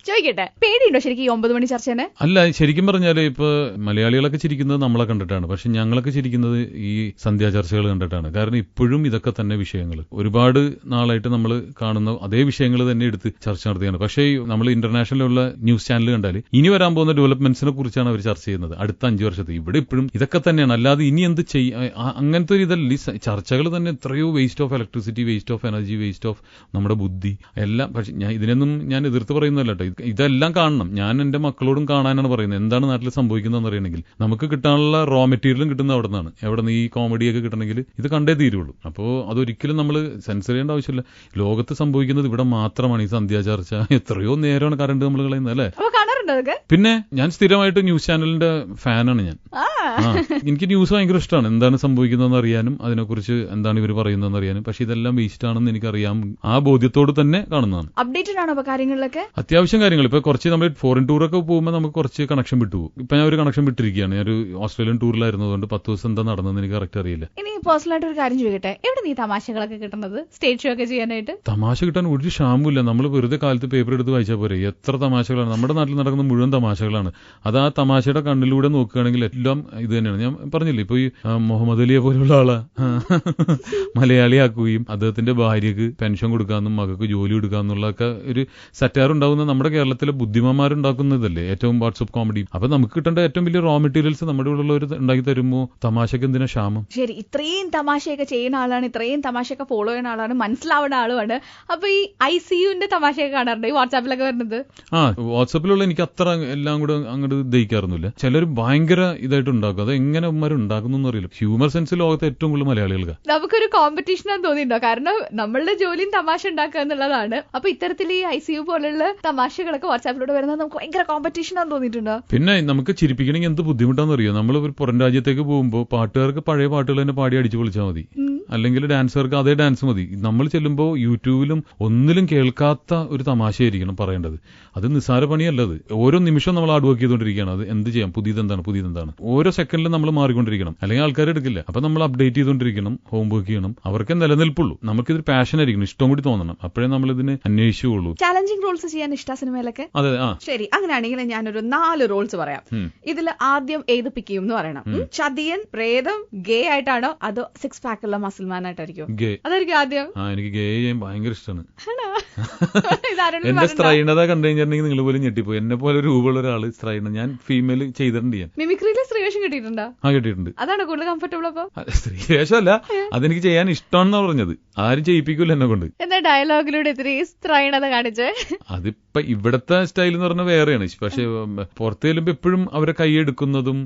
ചോദിക്കട്ടെ, പേടിയുണ്ടോ ശരിക്കും ഈ 9 മണി ചർച്ചേനെ? അല്ല, ശരിക്കും പറഞ്ഞാല് ഇപ്പൊ മലയാളികളൊക്കെ ചിരിക്കുന്നത് നമ്മളെ കണ്ടിട്ടാണ്. പക്ഷെ ഞങ്ങളൊക്കെ ചിരിക്കുന്നത് ഈ സന്ധ്യാ ചർച്ചകൾ കണ്ടിട്ടാണ്. കാരണം ഇപ്പോഴും ഇതൊക്കെ തന്നെ വിഷയങ്ങൾ ഒരുപാട് നാളായിട്ട് നമ്മൾ കാണുന്ന അതേ വിഷയങ്ങൾ തന്നെ എടുത്ത് ചർച്ച നടത്തുകയാണ്. പക്ഷേ നമ്മൾ ഇന്റർനാഷണലുള്ള ന്യൂസ് ചാനൽ കണ്ടാൽ ഇനി വരാൻ പോകുന്ന ഡെവലപ്മെന്റ്സിനെ കുറിച്ചാണ് അവർ ചർച്ച ചെയ്യുന്നത്. അടുത്ത 5 വർഷത്തെ ഇവിടെ ഇപ്പോഴും ഇതൊക്കെ തന്നെയാണ്. അല്ലാതെ ഇനി എന്ത് അങ്ങനത്തെ ഒരു ഇതല്ല. ചർച്ചകൾ തന്നെ എത്രയോ waste of electricity, waste of energy, waste of നമ്മുടെ ബുദ്ധി എല്ലാം. പക്ഷെ ഇതിനൊന്നും ഞാൻ എതിർത്ത് പറയുന്നതല്ല കേട്ടോ. ഇതെല്ലാം കാണണം. ഞാൻ എന്റെ മക്കളോടും കാണാനാണ് പറയുന്നത്. എന്താണ് നാട്ടിൽ സംഭവിക്കുന്നതെന്ന് അറിയണമെങ്കിൽ നമുക്ക് കിട്ടാനുള്ള റോ മെറ്റീരിയലും കിട്ടുന്നത് അവിടെ നിന്നാണ്. എവിടെ നിന്ന് ഈ കോമഡിയൊക്കെ കിട്ടണമെങ്കിൽ ഇത് കണ്ടേ തീരുള്ളൂ. അപ്പോൾ അതൊരിക്കലും നമ്മൾ സെൻസർ ചെയ്യേണ്ട ആവശ്യമില്ല. ലോകത്ത് സംഭവിക്കുന്നത് ഇവിടെ മാത്രമാണ്. ഈ സന്ധ്യാ ചർച്ച എത്രയോ നേരമാണ് കറണ്ട് നമ്മൾ കളയുന്നത് അല്ലേ? പിന്നെ ഞാൻ സ്ഥിരമായിട്ട് ന്യൂസ് ചാനലിന്റെ ഫാനാണ് ഞാൻ. എനിക്ക് ന്യൂസ് ഭയങ്കര ഇഷ്ടമാണ്. എന്താണ് സംഭവിക്കുന്നതെന്ന് അറിയാനും അതിനെക്കുറിച്ച് എന്താണ് ഇവർ പറയുന്നതെന്ന് അറിയാനും. പക്ഷെ ഇതെല്ലാം വേസ്റ്റ് ആണെന്ന് എനിക്കറിയാം. ആ ബോധ്യത്തോട് തന്നെ കാണുന്നതാണ്. അപ്ഡേറ്റഡ് ആണോ കാര്യങ്ങളിലൊക്കെ? അത്യാവശ്യം കാര്യങ്ങൾ. ഇപ്പൊ കുറച്ച് നമ്മൾ ഫോറിൻ ടൂറൊക്കെ പോകുമ്പോൾ നമുക്ക് കുറച്ച് കണക്ഷൻ വിട്ടുപോകും. ഇപ്പൊ ഞാൻ ഒരു കണക്ഷൻ വിട്ടിരിക്കുകയാണ്. ഞാനൊരു ഓസ്ട്രേലിയൻ ടൂറിലായിരുന്നതുകൊണ്ട് 10 ദിവസം എന്താ നടന്നതെന്ന് എനിക്ക് കറക്റ്റ് അറിയില്ല. ഇനി പേഴ്സണൽ ആയിട്ട് ഒരു കാര്യം ചോദിക്കട്ടെ, എവിടെ നീ തമാശകളൊക്കെ കിട്ടുന്നത് സ്റ്റേജ് ഷോ ഒക്കെ ചെയ്യാനായിട്ട്? തമാശ കിട്ടാൻ ഒരു ക്ഷാമില്ല. നമ്മൾ വെറുതെ കാലത്ത് പേപ്പർ എടുത്ത് വായിച്ചാൽ പോരെ. എത്ര തമാശകളാണ് നമ്മുടെ നാട്ടിൽ നടക്കുന്ന മുഴുവൻ തമാശകളാണ്. അത് ആ തമാശയുടെ കണ്ണിലൂടെ നോക്കുകയാണെങ്കിൽ എല്ലാം ഇത് തന്നെയാണ്. ഞാൻ പറഞ്ഞില്ലേ, ഇപ്പൊ ഈ മുഹമ്മദ് അലിയെ പോലുള്ള ആളെ മലയാളിയാക്കുകയും അദ്ദേഹത്തിന്റെ ഭാര്യക്ക് പെൻഷൻ കൊടുക്കാമെന്നും മകൾക്ക് ജോലി കൊടുക്കാമെന്നുള്ളതൊക്കെ ഒരു സറ്റാർ ഉണ്ടാകുന്ന നമ്മുടെ കേരളത്തിലെ ബുദ്ധിമാന്മാരുണ്ടാക്കുന്നതല്ലേ ഏറ്റവും വാട്സ്ആപ്പ് കോമഡി. അപ്പൊ നമുക്ക് കിട്ടേണ്ട ഏറ്റവും വലിയ റോ മെറ്റീരിയൽസ് നമ്മുടെ ഉള്ളവർ ഉണ്ടാക്കി തരുമ്പോ തമാശക്ക് എന്തിനാ ക്ഷാമം? ശരി, ഇത്രയും തമാശയൊക്കെ ചെയ്യുന്ന ആളാണ്, ഇത്രയും തമാശയൊക്കെ ഫോളോ ചെയ്യുന്ന ആളാണ്, മനസ്സിലാവുന്ന ആളുമാണ്. അപ്പൊ ഈ ICUന്റെ തമാശയൊക്കെ കാണാറുണ്ട് ഈ വാട്സാപ്പിലൊക്കെ വരുന്നത്? വാട്സാപ്പിലുള്ള എനിക്ക് അത്ര എല്ലാം കൂടെ അങ്ങോട്ട് ദഹിക്കാറൊന്നുമില്ല. ചിലർ ഭയങ്കര ഇതായിട്ട് ഉണ്ടാക്കും. അത് എങ്ങനെ ഉമ്മാർ ഉണ്ടാക്കുന്നു അറിയില്ല. ഹ്യൂമർ സെൻസ് ലോകത്തെ ഏറ്റവും കൂടുതൽ മലയാളികൾക്ക്. നമുക്കൊരു കോമ്പറ്റീഷൻ ആണെന്ന് തോന്നിയിട്ടുണ്ടോ? കാരണം നമ്മളുടെ ജോലിയും തമാശ ഉണ്ടാക്കുക എന്നുള്ളതാണ്. അപ്പൊ ഇത്തരത്തിൽ ഈ ICU പോലുള്ള തമാശകളൊക്കെ വാട്സാപ്പിലൂടെ വരുന്നത് നമുക്ക് ഭയങ്കര കോമ്പറ്റീഷൻ ആണെന്ന് തോന്നിയിട്ടുണ്ടോ? പിന്നെ നമുക്ക് ചിരിപ്പിക്കണമെങ്കിൽ എന്ത് ബുദ്ധിമുട്ടാന്ന് അറിയോ? നമ്മൾ ഒരു പുറം രാജ്യത്തേക്ക് പോകുമ്പോൾ പാട്ടുകാർക്ക് പഴയ പാട്ടുകൾ തന്നെ പാടി അടിച്ചു പൊളിച്ചാൽ മതി, അല്ലെങ്കിൽ ഡാൻസുകാർക്ക് അതേ ഡാൻസ് മതി. നമ്മൾ ചെല്ലുമ്പോൾ യൂട്യൂബിലും ഒന്നിലും കേൾക്കാത്ത ഒരു തമാശയായിരിക്കണം പറയേണ്ടത്. അത് നിസ്സാര പണിയല്ലത്. ഓരോ നിമിഷം നമ്മൾ ഹാർഡ് വർക്ക് ചെയ്തുകൊണ്ടിരിക്കുകയാണ്. അത് എന്ത് ചെയ്യാം, പുതിയതെന്താണ് ഓരോ സെക്കൻഡിലും നമ്മൾ മാറിക്കൊണ്ടിരിക്കണം, അല്ലെങ്കിൽ ആൾക്കാർ എടുക്കില്ല. അപ്പൊ നമ്മൾ അപ്ഡേറ്റ് ചെയ്തുകൊണ്ടിരിക്കണം, ഹോം വർക്ക് ചെയ്യണം. അവർക്ക് നിലനിൽപ്പുള്ളൂ. നമുക്കിതൊരു പാഷൻ ആയിരിക്കണം, ഇഷ്ടം കൂടി തോന്നണം. അപ്പോഴേ നമ്മൾ ഇതിന് അന്വേഷിച്ചുള്ളൂ. ചാലഞ്ചിങ് റോൾസ് ചെയ്യാൻ ഇഷ്ട സിനിമയിലൊക്കെ? അതെ. ശരി, അങ്ങനെയാണെങ്കിൽ ഞാനൊരു 4 റോൾസ് പറയാം. ഇതിൽ ആദ്യം ഏത് പിക്ക് ചെയ്യും എന്ന് പറയണം. ചതിയൻ, പ്രേതം, ഗേ ആയിട്ടാണോ അതോ 6 പാക്ക് ഉള്ള മസിൽമാൻ ആയിട്ടായിരിക്കും? ഗേ. അതായിരിക്കും ആദ്യം. എനിക്ക് ഗേ ചെയ്യാൻ ഭയങ്കര ഇഷ്ടമാണ്. എന്റെ സ്ത്രൈണത കണ്ടു കഴിഞ്ഞിട്ടുണ്ടെങ്കിൽ നിങ്ങൾ പോലും ഞെട്ടിപ്പോയി. എന്നെ പോലെ രൂപമുള്ള ഒരാള് സ്ത്രൈണ ഞാൻ ഫീമെയിൽ ചെയ്തിട്ടുണ്ട്. ഞാൻ മിമിക്രിയിലെ സ്ത്രീവേഷം കിട്ടിയിട്ടുണ്ടോ? കിട്ടിയിട്ടുണ്ട്. അതാണ് കൂടുതൽ കംഫർട്ടബിൾ. അപ്പൊ സ്ത്രീവേഷമല്ല, അതെനിക്ക് ചെയ്യാൻ ഇഷ്ടമാണെന്നാ പറഞ്ഞത്. ആരും ചെയ്യിപ്പിക്കൂല എന്നെ കൊണ്ട്. എന്താ ഡയലോഗിലൂടെ ഇത്തിരി സ്ത്രൈണത കാണിച്ചേ? അതിപ്പോ ഇവിടത്തെ സ്റ്റൈൽ എന്ന് പറഞ്ഞാൽ വേറെയാണ്. പക്ഷെ പുറത്ത് ചെല്ലുമ്പോ എപ്പോഴും അവരെ കൈയെടുക്കുന്നതും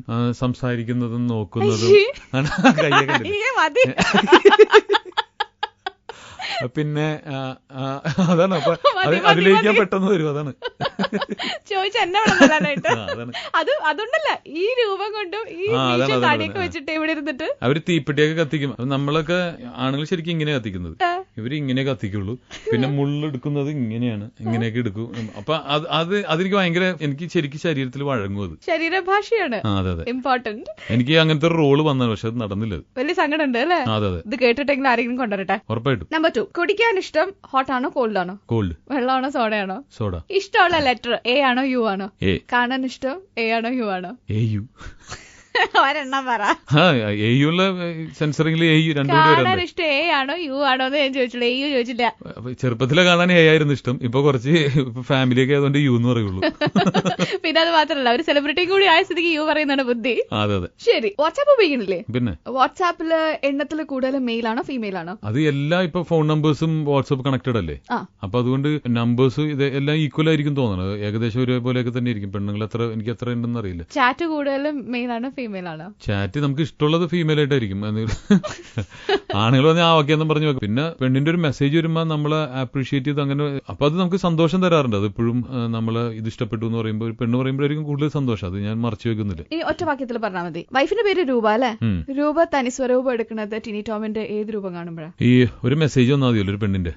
സംസാരിക്കുന്നതും നോക്കുന്നതും കൈയൊക്കെ പിന്നെ അതാണ്. അപ്പൊ അതിലേക്ക് ഞാൻ പെട്ടെന്ന് വരും. അതാണ് അതുകൊണ്ടല്ല ഈ രൂപം കൊണ്ടും ഈ താടിയൊക്കെ വെച്ചിട്ട് ഇവിടെ ഇരുന്നിട്ട് അവര് തീപ്പെട്ടിയൊക്കെ കത്തിക്കും. നമ്മളൊക്കെ ആണുങ്ങൾ ശരിക്കും ഇങ്ങനെ കത്തിക്കുന്നത്, ഇവര് ഇങ്ങനെ കത്തിക്കുള്ളൂ. പിന്നെ മുള്ളെടുക്കുന്നത് ഇങ്ങനെയാണ്, ഇങ്ങനെയൊക്കെ എടുക്കും. അപ്പൊ അതെനിക്ക് ഭയങ്കര, എനിക്ക് ശരിക്കും ശരീരത്തിൽ വഴങ്ങും. അത് ശരീരഭാഷയാണ്. അതെ ഇമ്പോർട്ടന്റ്. എനിക്ക് അങ്ങനത്തെ ഒരു റോള് വന്നത്, പക്ഷെ അത് നടന്നില്ല. വലിയ സങ്കടം ഉണ്ട് അല്ലേ? അതെ. ഇത് കേട്ടിട്ടെങ്കിലും ആരെങ്കിലും കൊണ്ടുവരട്ടെ. ഉറപ്പായിട്ടും. നമ്പർ 2, കുടിക്കാൻ ഇഷ്ടം ഹോട്ട് ആണോ കോൾഡ് ആണോ? കോൾഡ്. വെള്ളമാണോ സോഡയാണോ? സോഡ. ഇഷ്ടമുള്ള ലെറ്റർ A ആണോ U ആണോ? A. കാണാൻ ഇഷ്ടം A ആണോ U ആണോ? AU. ഒരെണ്ണം പറ. സെൻസറിംഗില് കാണാൻ ഇഷ്ടം A ആണോ U ആണോ എന്ന് ഞാൻ ചോദിച്ചില്ല. AU ചോദിച്ചില്ല. ചെറുപ്പത്തിലെ കാണാൻ A ആയിരുന്നു ഇഷ്ടം. ഇപ്പൊ കുറച്ച് ഫാമിലിയൊക്കെ ആയതുകൊണ്ട് U എന്ന് പറയുള്ളൂ. പിന്നെ അത് മാത്രമല്ല, ഒരു സെലിബ്രിറ്റി കൂടി ആയ സ്ഥിതിക്ക് U പറയുന്നതാണ് ബുദ്ധി. അതെ. ശരി, വാട്സാപ്പ് ഉപയോഗിക്കുന്നില്ലേ? പിന്നെ വാട്സാപ്പില് എണ്ണത്തില് കൂടുതൽ മെയിൽ ആണോ ഫീമെയിൽ ആണോ? അത് എല്ലാം ഇപ്പൊ ഫോൺ നമ്പേഴ്സും വാട്സാപ്പ് കണക്റ്റഡ് അല്ലേ? അപ്പൊ അതുകൊണ്ട് നമ്പേഴ്സ് ഇത് എല്ലാം ഈക്വൽ ആയിരിക്കും തോന്നുന്നത്. ഏകദേശം ഒരേപോലെയൊക്കെ തന്നെ ആയിരിക്കും. പെണ്ണുങ്ങൾ എനിക്ക് എത്ര ഉണ്ടെന്ന് അറിയില്ല. ചാറ്റ് കൂടുതലും മെയിൽ ആണോ ഫീമെയിൽ ആണോ? ചാറ്റ് നമുക്ക് ഇഷ്ടമുള്ളത് ഫീമെയിൽ ആയിട്ടായിരിക്കും. ആണുങ്ങൾ പറഞ്ഞാൽ ഓക്കെന്നും പറഞ്ഞു വെക്കും. പിന്നെ പെണ്ണിന്റെ ഒരു മെസ്സേജ് വരുമ്പോ നമ്മളെ അപ്രീഷിയേറ്റ് ചെയ്ത് അങ്ങനെ, അപ്പൊ അത് നമുക്ക് സന്തോഷം തരാറുണ്ട്. അത് എപ്പോഴും നമ്മള് ഇത് ഇഷ്ടപ്പെട്ടു എന്ന് പറയുമ്പോൾ, ഒരു പെണ്ണ് പറയുമ്പോഴായിരിക്കും കൂടുതൽ സന്തോഷം. അത് ഞാൻ മറച്ചു വെക്കുന്നില്ല. ഈ ഒറ്റ വാക്യത്തിൽ പറഞ്ഞാൽ മതി. വൈഫിന്റെ പേര് രൂപ അല്ലെ? രൂപ തനി സ്വരൂപം എടുക്കുന്നത് ടിനി ടോമിന്റെ ഏത് രൂപം കാണുമ്പോഴാണ്? ഈ ഒരു മെസ്സേജ് വന്നാൽ മതിയല്ലോ ഒരു പെണ്ണിന്റെ,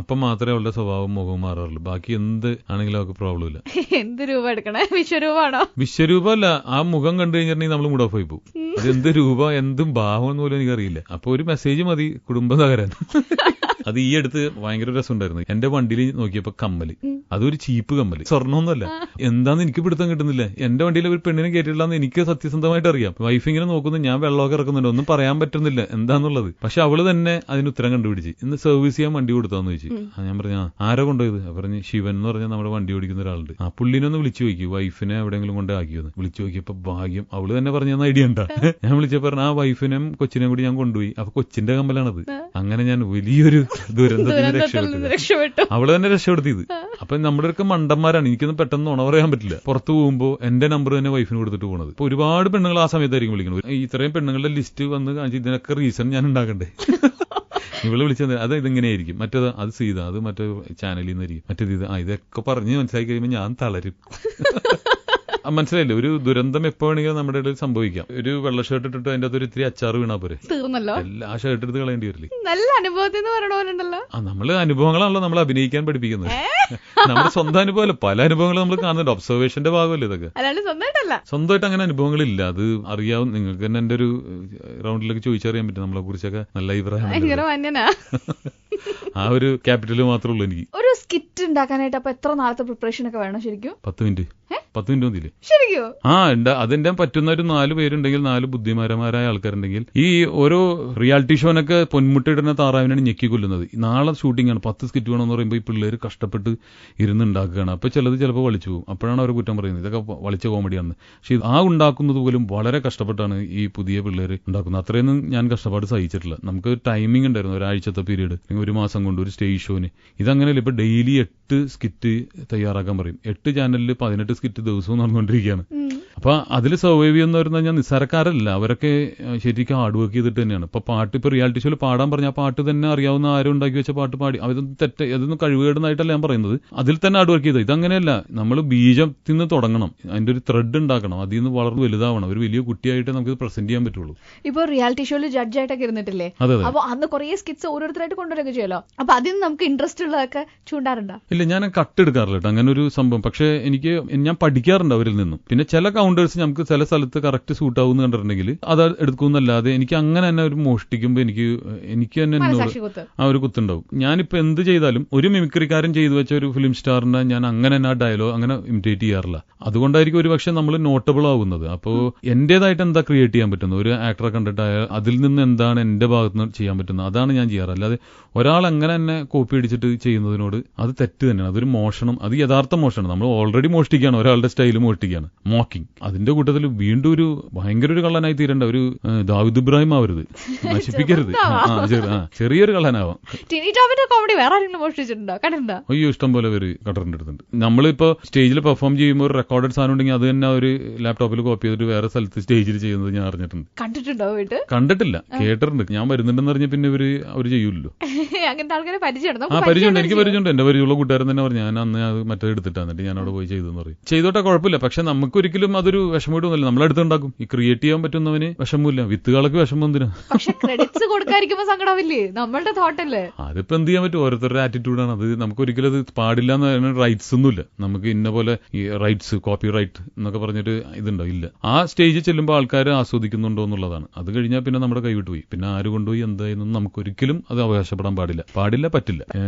അപ്പൊ മാത്രമേ അവളുടെ സ്വഭാവം മുഖം മാറാറുള്ളൂ. ബാക്കി എന്ത് ആണെങ്കിലും അവർക്ക് പ്രോബ്ലം ഇല്ല. എന്ത് രൂപം എടുക്കണേ? വിശ്വരൂപമാണോ? വിശ്വരൂപമല്ല, ആ മുഖം കണ്ടു കഴിഞ്ഞിട്ടുണ്ടെങ്കിൽ നമ്മൾ മൂഡ് ഓഫ് ആയി പോകും. അതെന്ത് രൂപ എന്തും ഭാവം എന്ന് പോലും എനിക്കറിയില്ല. അപ്പൊ ഒരു മെസ്സേജ് മതി കുടുംബം തകരാൻ. അത് ഈ അടുത്ത് ഭയങ്കര രസമുണ്ടായിരുന്നു. എന്റെ വണ്ടിയിൽ നോക്കിയപ്പോ കമ്മല്, അതൊരു ചീപ്പ് കമ്മല്, സ്വർണ്ണമൊന്നുമല്ല. എന്താന്ന് എനിക്ക് പിടുത്തം കിട്ടുന്നില്ല. എന്റെ വണ്ടിയിൽ ഒരു പെണ്ണിനെ കേട്ടിട്ടില്ലാന്ന് എനിക്ക് സത്യസന്ധമായിട്ട് അറിയാം. വൈഫ് ഇങ്ങനെ നോക്കുന്നു, ഞാൻ വെള്ളമൊക്കെ ഇറക്കുന്നുണ്ട്, ഒന്നും പറയാൻ പറ്റുന്നില്ല എന്താന്നുള്ളത്. പക്ഷെ അവള് തന്നെ അതിന് ഉത്തരം കണ്ടുപിടിച്ച് ഇന്ന് സർവീസ് ചെയ്യാൻ വണ്ടി കൊടുത്താന്ന് ചോദിച്ചു. ഞാൻ പറഞ്ഞു ആരാ കൊണ്ടുപോയത്? പറഞ്ഞ് ശിവൻ എന്ന് പറഞ്ഞാൽ നമ്മുടെ വണ്ടി ഓടിക്കുന്ന ഒരാളുണ്ട്. ആ പുള്ളിനൊന്ന് വിളിച്ചു നോക്കി, വൈഫിനെ എവിടെയെങ്കിലും കൊണ്ട് ആക്കിയെന്ന് വിളിച്ചു നോക്കിയപ്പോ ഭാഗ്യം അവള് തന്നെ പറഞ്ഞു ഐഡിയ ഉണ്ടാ. ഞാൻ വിളിച്ചപ്പോ ആ വൈഫിനെയും കൊച്ചിനെയും കൂടി ഞാൻ കൊണ്ടുപോയി. അപ്പൊ കൊച്ചിന്റെ കമ്മലാണത്. അങ്ങനെ ഞാൻ വലിയൊരു ദുരന്തത്തിന് രക്ഷപ്പെട്ടു. അവള് തന്നെ രക്ഷപ്പെടുത്തിയത്. അപ്പൊ നമ്മുടെ ഒക്കെ മണ്ടന്മാരാണ്. എനിക്കൊന്നും പെട്ടെന്ന് ഉണ പറയാൻ പറ്റില്ല. പുറത്തു പോകുമ്പോ എന്റെ നമ്പർ തന്നെ വൈഫിന് കൊടുത്തിട്ട് പോണത്. ഇപ്പൊ ഒരുപാട് പെണ്ണുങ്ങൾ ആ സമയത്തായിരിക്കും വിളിക്കുന്നത്. ഇത്രയും പെണ്ണുങ്ങളുടെ ലിസ്റ്റ് വന്ന് കാണിച്ച് ഇതിനൊക്കെ റീസൺ ഞാൻ ഉണ്ടാക്കണ്ടേ? ഇവള് വിളിച്ചത് അത് ഇതെങ്ങനെയായിരിക്കും, മറ്റേത് അത് സീത, അത് മറ്റേ ചാനലിൽ നിന്നായിരിക്കും, മറ്റേത് ഇത് ഇതൊക്കെ പറഞ്ഞ് മനസ്സിലാക്കി കഴിയുമ്പോൾ ഞാൻ തളരും. മനസ്സിലായില്ലേ? ഒരു ദുരന്തം എപ്പോ വേണമെങ്കിലും നമ്മുടെ ഇടയിൽ സംഭവിക്കാം. ഒരു വെള്ള ഷർട്ട് ഇട്ടിട്ട് അതിന്റെ അകത്ത് ഒരു ഇത്തിരി അച്ചാറ് വീണാ പോരെ, തീർന്നല്ലോ. ആ ഷർട്ട് എടുത്ത് കളയേണ്ടി വരില്ലേ? നല്ല അനുഭവത്തിൽ പറയണല്ലോ. നമ്മള് അനുഭവങ്ങളാണല്ലോ നമ്മൾ അഭിനയിക്കാൻ പഠിപ്പിക്കുന്നത്. നമ്മുടെ സ്വന്തം അനുഭവമല്ല, പല അനുഭവങ്ങളും നമ്മൾ കാണുന്നുണ്ട്. ഒബ്സർവേഷന്റെ ഭാഗമല്ലേ ഇതൊക്കെ. സ്വന്തമായിട്ട് അങ്ങനെ അനുഭവങ്ങളില്ല. അത് അറിയാവും നിങ്ങൾക്ക് തന്നെ. എന്റെ ഒരു റൗണ്ടിലൊക്കെ ചോദിച്ചറിയാൻ പറ്റും നമ്മളെ കുറിച്ചൊക്കെ. നല്ല അഭിപ്രായം. ആ ഒരു ക്യാപിറ്റല് മാത്രമേ ഉള്ളൂ എനിക്ക്. ഒരു സ്കിറ്റ് ഉണ്ടാക്കാനായിട്ട് അപ്പൊ എത്ര നാളത്തെ പ്രിപ്പറേഷൻ ഒക്കെ വേണം ശരിക്കും? 10 മിനിറ്റ്. 10 മിനിറ്റ് മതിയില്ലേ? ശരിക്കോ? ഉണ്ട്. അതിന്റെ പറ്റുന്ന ഒരു 4 പേരുണ്ടെങ്കിൽ, 4 ബുദ്ധിമാരന്മാരായ ആൾക്കാരുണ്ടെങ്കിൽ, ഈ ഓരോ റിയാലിറ്റി ഷോനൊക്കെ പൊന്മുട്ടയിടുന്ന താറാവിനാണ് ഞെക്കി കൊല്ലുന്നത്. നാളെ ഷൂട്ടിംഗ് ആണ്, 10 സ്കിറ്റ് വേണമെന്ന് പറയുമ്പോൾ ഈ പിള്ളേർ കഷ്ടപ്പെട്ട് ഇരുന്നുണ്ടാക്കുകയാണ്. അപ്പൊ ചിലപ്പോൾ വളിച്ചു പോകും. അപ്പോഴാണ് അവർ കുറ്റം പറയുന്നത് ഇതൊക്കെ വളിച്ച കോമഡിയാണെന്ന്. പക്ഷെ ആ ഉണ്ടാക്കുന്നത് പോലും വളരെ കഷ്ടപ്പെട്ടാണ് ഈ പുതിയ പിള്ളേർ ഉണ്ടാക്കുന്നത്. അത്രയൊന്നും ഞാൻ കഷ്ടപ്പാട് സഹിച്ചിട്ടില്ല. നമുക്ക് ടൈമിംഗ് ഉണ്ടായിരുന്നു, ഒരാഴ്ചത്തെ പീരീഡ്, അല്ലെങ്കിൽ 1 മാസം കൊണ്ട് ഒരു സ്റ്റേജ് ഷോന്. ഇതങ്ങനെയല്ല. ഇപ്പൊ ഡെയിലി 8 സ്കിറ്റ് തയ്യാറാക്കാൻ പറയും. 8 ചാനലിൽ 18 സ്കിറ്റ് ദിവസവും നടന്നുകൊണ്ടിരിക്കുകയാണ്. അപ്പൊ അതിൽ സർവൈവ് ചെയ്യുന്നവർ ഞാൻ നിസ്സാരക്കാരല്ല. അവരൊക്കെ ശരിക്കും ഹാർഡ് വർക്ക് ചെയ്തിട്ട് തന്നെയാണ്. ഇപ്പൊ റിയാലിറ്റി ഷോയിൽ പാടാൻ പറഞ്ഞ ആ പാട്ട് തന്നെ അറിയാവുന്ന ആരും ഉണ്ടാക്കി വെച്ച പാട്ട് പാടി. അതൊന്നും കഴിവുകേടുന്നായിട്ടല്ല ഞാൻ പറയുന്നത്. അതിൽ തന്നെ ഹാർഡ് വർക്ക് ചെയ്തത്. ഇതങ്ങനെയല്ല. നമ്മൾ ബീജത്തിൽ നിന്ന് തുടങ്ങണം, അതിന്റെ ഒരു ത്രെഡ് ഉണ്ടാക്കണം, അതിൽ നിന്ന് വളർന്ന് വലുതാവണം, ഒരു വലിയ കുട്ടിയായിട്ട് നമുക്ക് പ്രസന്റ് ചെയ്യാൻ പറ്റുള്ളൂ. ഇപ്പൊ റിയാലിറ്റി ഷോയിൽ ജഡ്ജായിട്ടൊക്കെ ഇരുന്നിട്ടില്ലേ? അപ്പൊ അന്ന് കുറെ സ്കിറ്റ്സ് ഓരോരുത്തരായിട്ട് കൊണ്ടുവരൊക്കെ ചെയ്യല്ലോ. അപ്പൊ അതിന് നമുക്ക് ഇൻട്രസ്റ്റ് ഉള്ളതൊക്കെ ചൂണ്ടാറുണ്ടോ? ഇല്ല, ഞാൻ കട്ടെടുക്കാറില്ല കേട്ടോ അങ്ങനെ ഒരു സംഭവം. പക്ഷെ ഞാൻ പഠിക്കാറുണ്ട് അവരിൽ നിന്നും. പിന്നെ ചില കൗണ്ടേഴ്സ് നമുക്ക് ചില സ്ഥലത്ത് കറക്റ്റ് സൂട്ട് ആവുമെന്ന് കണ്ടിട്ടുണ്ടെങ്കിൽ അത് എടുക്കുന്നല്ലാതെ എനിക്ക് അങ്ങനെ തന്നെ ഒരു മോഷ്ടിക്കുമ്പോൾ എനിക്ക് തന്നെ ആ ഒരു കുത്തുണ്ടാവും. ഞാനിപ്പോ എന്ത് ചെയ്താലും ഒരു മിമിക്രിക്കാരൻ ചെയ്തു വെച്ച ഒരു ഫിലിം സ്റ്റാറിനെ ഞാൻ അങ്ങനെ തന്നെ ആ ഡയലോഗ് അങ്ങനെ ഇമിറ്റേറ്റ് ചെയ്യാറില്ല. അതുകൊണ്ടായിരിക്കും ഒരു പക്ഷെ നമ്മൾ നോട്ടബിൾ ആവുന്നത്. അപ്പോൾ എന്റേതായിട്ട് എന്താ ക്രിയേറ്റ് ചെയ്യാൻ പറ്റുന്നത്, ഒരു ആക്ടറെ കണ്ടിട്ടായ അതിൽ നിന്ന് എന്താണ് എന്റെ ഭാഗത്ത് നിന്ന് ചെയ്യാൻ പറ്റുന്നത്, അതാണ് ഞാൻ ചെയ്യാറ്. അല്ലാതെ ഒരാൾ അങ്ങനെ തന്നെ കോപ്പി അടിച്ചിട്ട് ചെയ്യുന്നതിനോട് അത് തെറ്റ് തന്നെയാണ്. അതൊരു മോഷണം, അത് യഥാർത്ഥ മോഷണം. നമ്മൾ ഓൾറെഡി മോഷ്ടിക്കുകയാണ്, ഒരാളുടെ സ്റ്റൈൽ മോഷ്ടിക്കുകയാണ്, മോക്കിംഗ്. അതിന്റെ കൂട്ടത്തിൽ വീണ്ടും ഒരു ഭയങ്കര ഒരു കള്ളനായി തീരേണ്ട, ഒരു ദാവൂദ് ഇബ്രാഹിം ആവരുത്, നശിപ്പിക്കരുത്. ചെറിയൊരു കള്ളനാവാം. കോമഡി വേറെ ആരെങ്കിലും മോഷ്ടിച്ചിട്ടുണ്ടോ? കണ്ടിട്ടുണ്ടോ? അയ്യോ, ഇഷ്ടം പോലെ പേര് കണ്ടിട്ടുണ്ട്. നമ്മളിപ്പോ സ്റ്റേജിൽ പെർഫോം ചെയ്യുമ്പോൾ ഒരു റെക്കോർഡഡ് സാധനം ഉണ്ടെങ്കിൽ അത് തന്നെ ഒരു ലാപ്ടോപ്പിൽ കോപ്പി ചെയ്തിട്ട് വേറെ സ്ഥലത്ത് സ്റ്റേജിൽ ചെയ്യുന്നത് ഞാൻ അറിഞ്ഞിട്ടുണ്ട്. കണ്ടിട്ടുണ്ടോ? കണ്ടിട്ടില്ല, കേട്ടിട്ടുണ്ട്. ഞാൻ വരുന്നുണ്ടെന്ന് പറഞ്ഞ പിന്നെ അവര് ചെയ്യൂല്ലോ. അങ്ങനത്തെ ആൾക്കാരെ പരിചയമുണ്ട്. എനിക്ക് പരിചയമുണ്ട്. എന്റെ പരിചയമുള്ള കൂട്ടുകാരൻ തന്നെ പറഞ്ഞു, ഞാൻ അന്ന് അത് മറ്റേ എടുത്തിട്ടാന്നിട്ട് ഞാൻ അവിടെ പോയി ചെയ്തെന്ന് പറയും. ചെയ്തോട്ടെ, കുഴപ്പമില്ല. പക്ഷെ നമുക്കൊരിക്കലും അതൊരു വിഷമമായിട്ടൊന്നുമില്ല. നമ്മളെടുത്തുണ്ടാക്കും. ഈ ക്രിയേറ്റ് ചെയ്യാൻ പറ്റുന്നവന് വിഷമമില്ല, വിത്തുകളൊക്കെ വിഷമം എന്തിനാ? പക്ഷെ ക്രെഡിറ്റ്സ് കൊടുക്കാതിരിക്കുമ്പോ സങ്കടമില്ലേ? നമ്മളുടെ തോട്ടല്ലേ. അതിപ്പോ എന്ത് ചെയ്യാൻ പറ്റും? ഓരോരുത്തരുടെ ആറ്റിറ്റ്യൂഡാണ് അത്. നമുക്കൊരിക്കലും അത് പാടില്ല എന്ന് റൈറ്റ്സ് ഒന്നുമില്ല. നമുക്ക് ഇന്ന പോലെ ഈ റൈറ്റ്സ്, കോപ്പി റൈറ്റ് എന്നൊക്കെ പറഞ്ഞിട്ട് ഇതുണ്ടോ? ഇല്ല. ആ സ്റ്റേജിൽ ചെല്ലുമ്പോൾ ആൾക്കാർ ആസ്വദിക്കുന്നുണ്ടോ എന്നുള്ളതാണ്. അത് കഴിഞ്ഞാൽ പിന്നെ നമ്മുടെ കൈവിട്ട് പോയി. പിന്നെ ആര് കൊണ്ടുപോയി എന്തായെന്നും നമുക്കൊരിക്കലും അത് അവകാശപ്പെടാൻ പാടില്ല, പറ്റില്ല.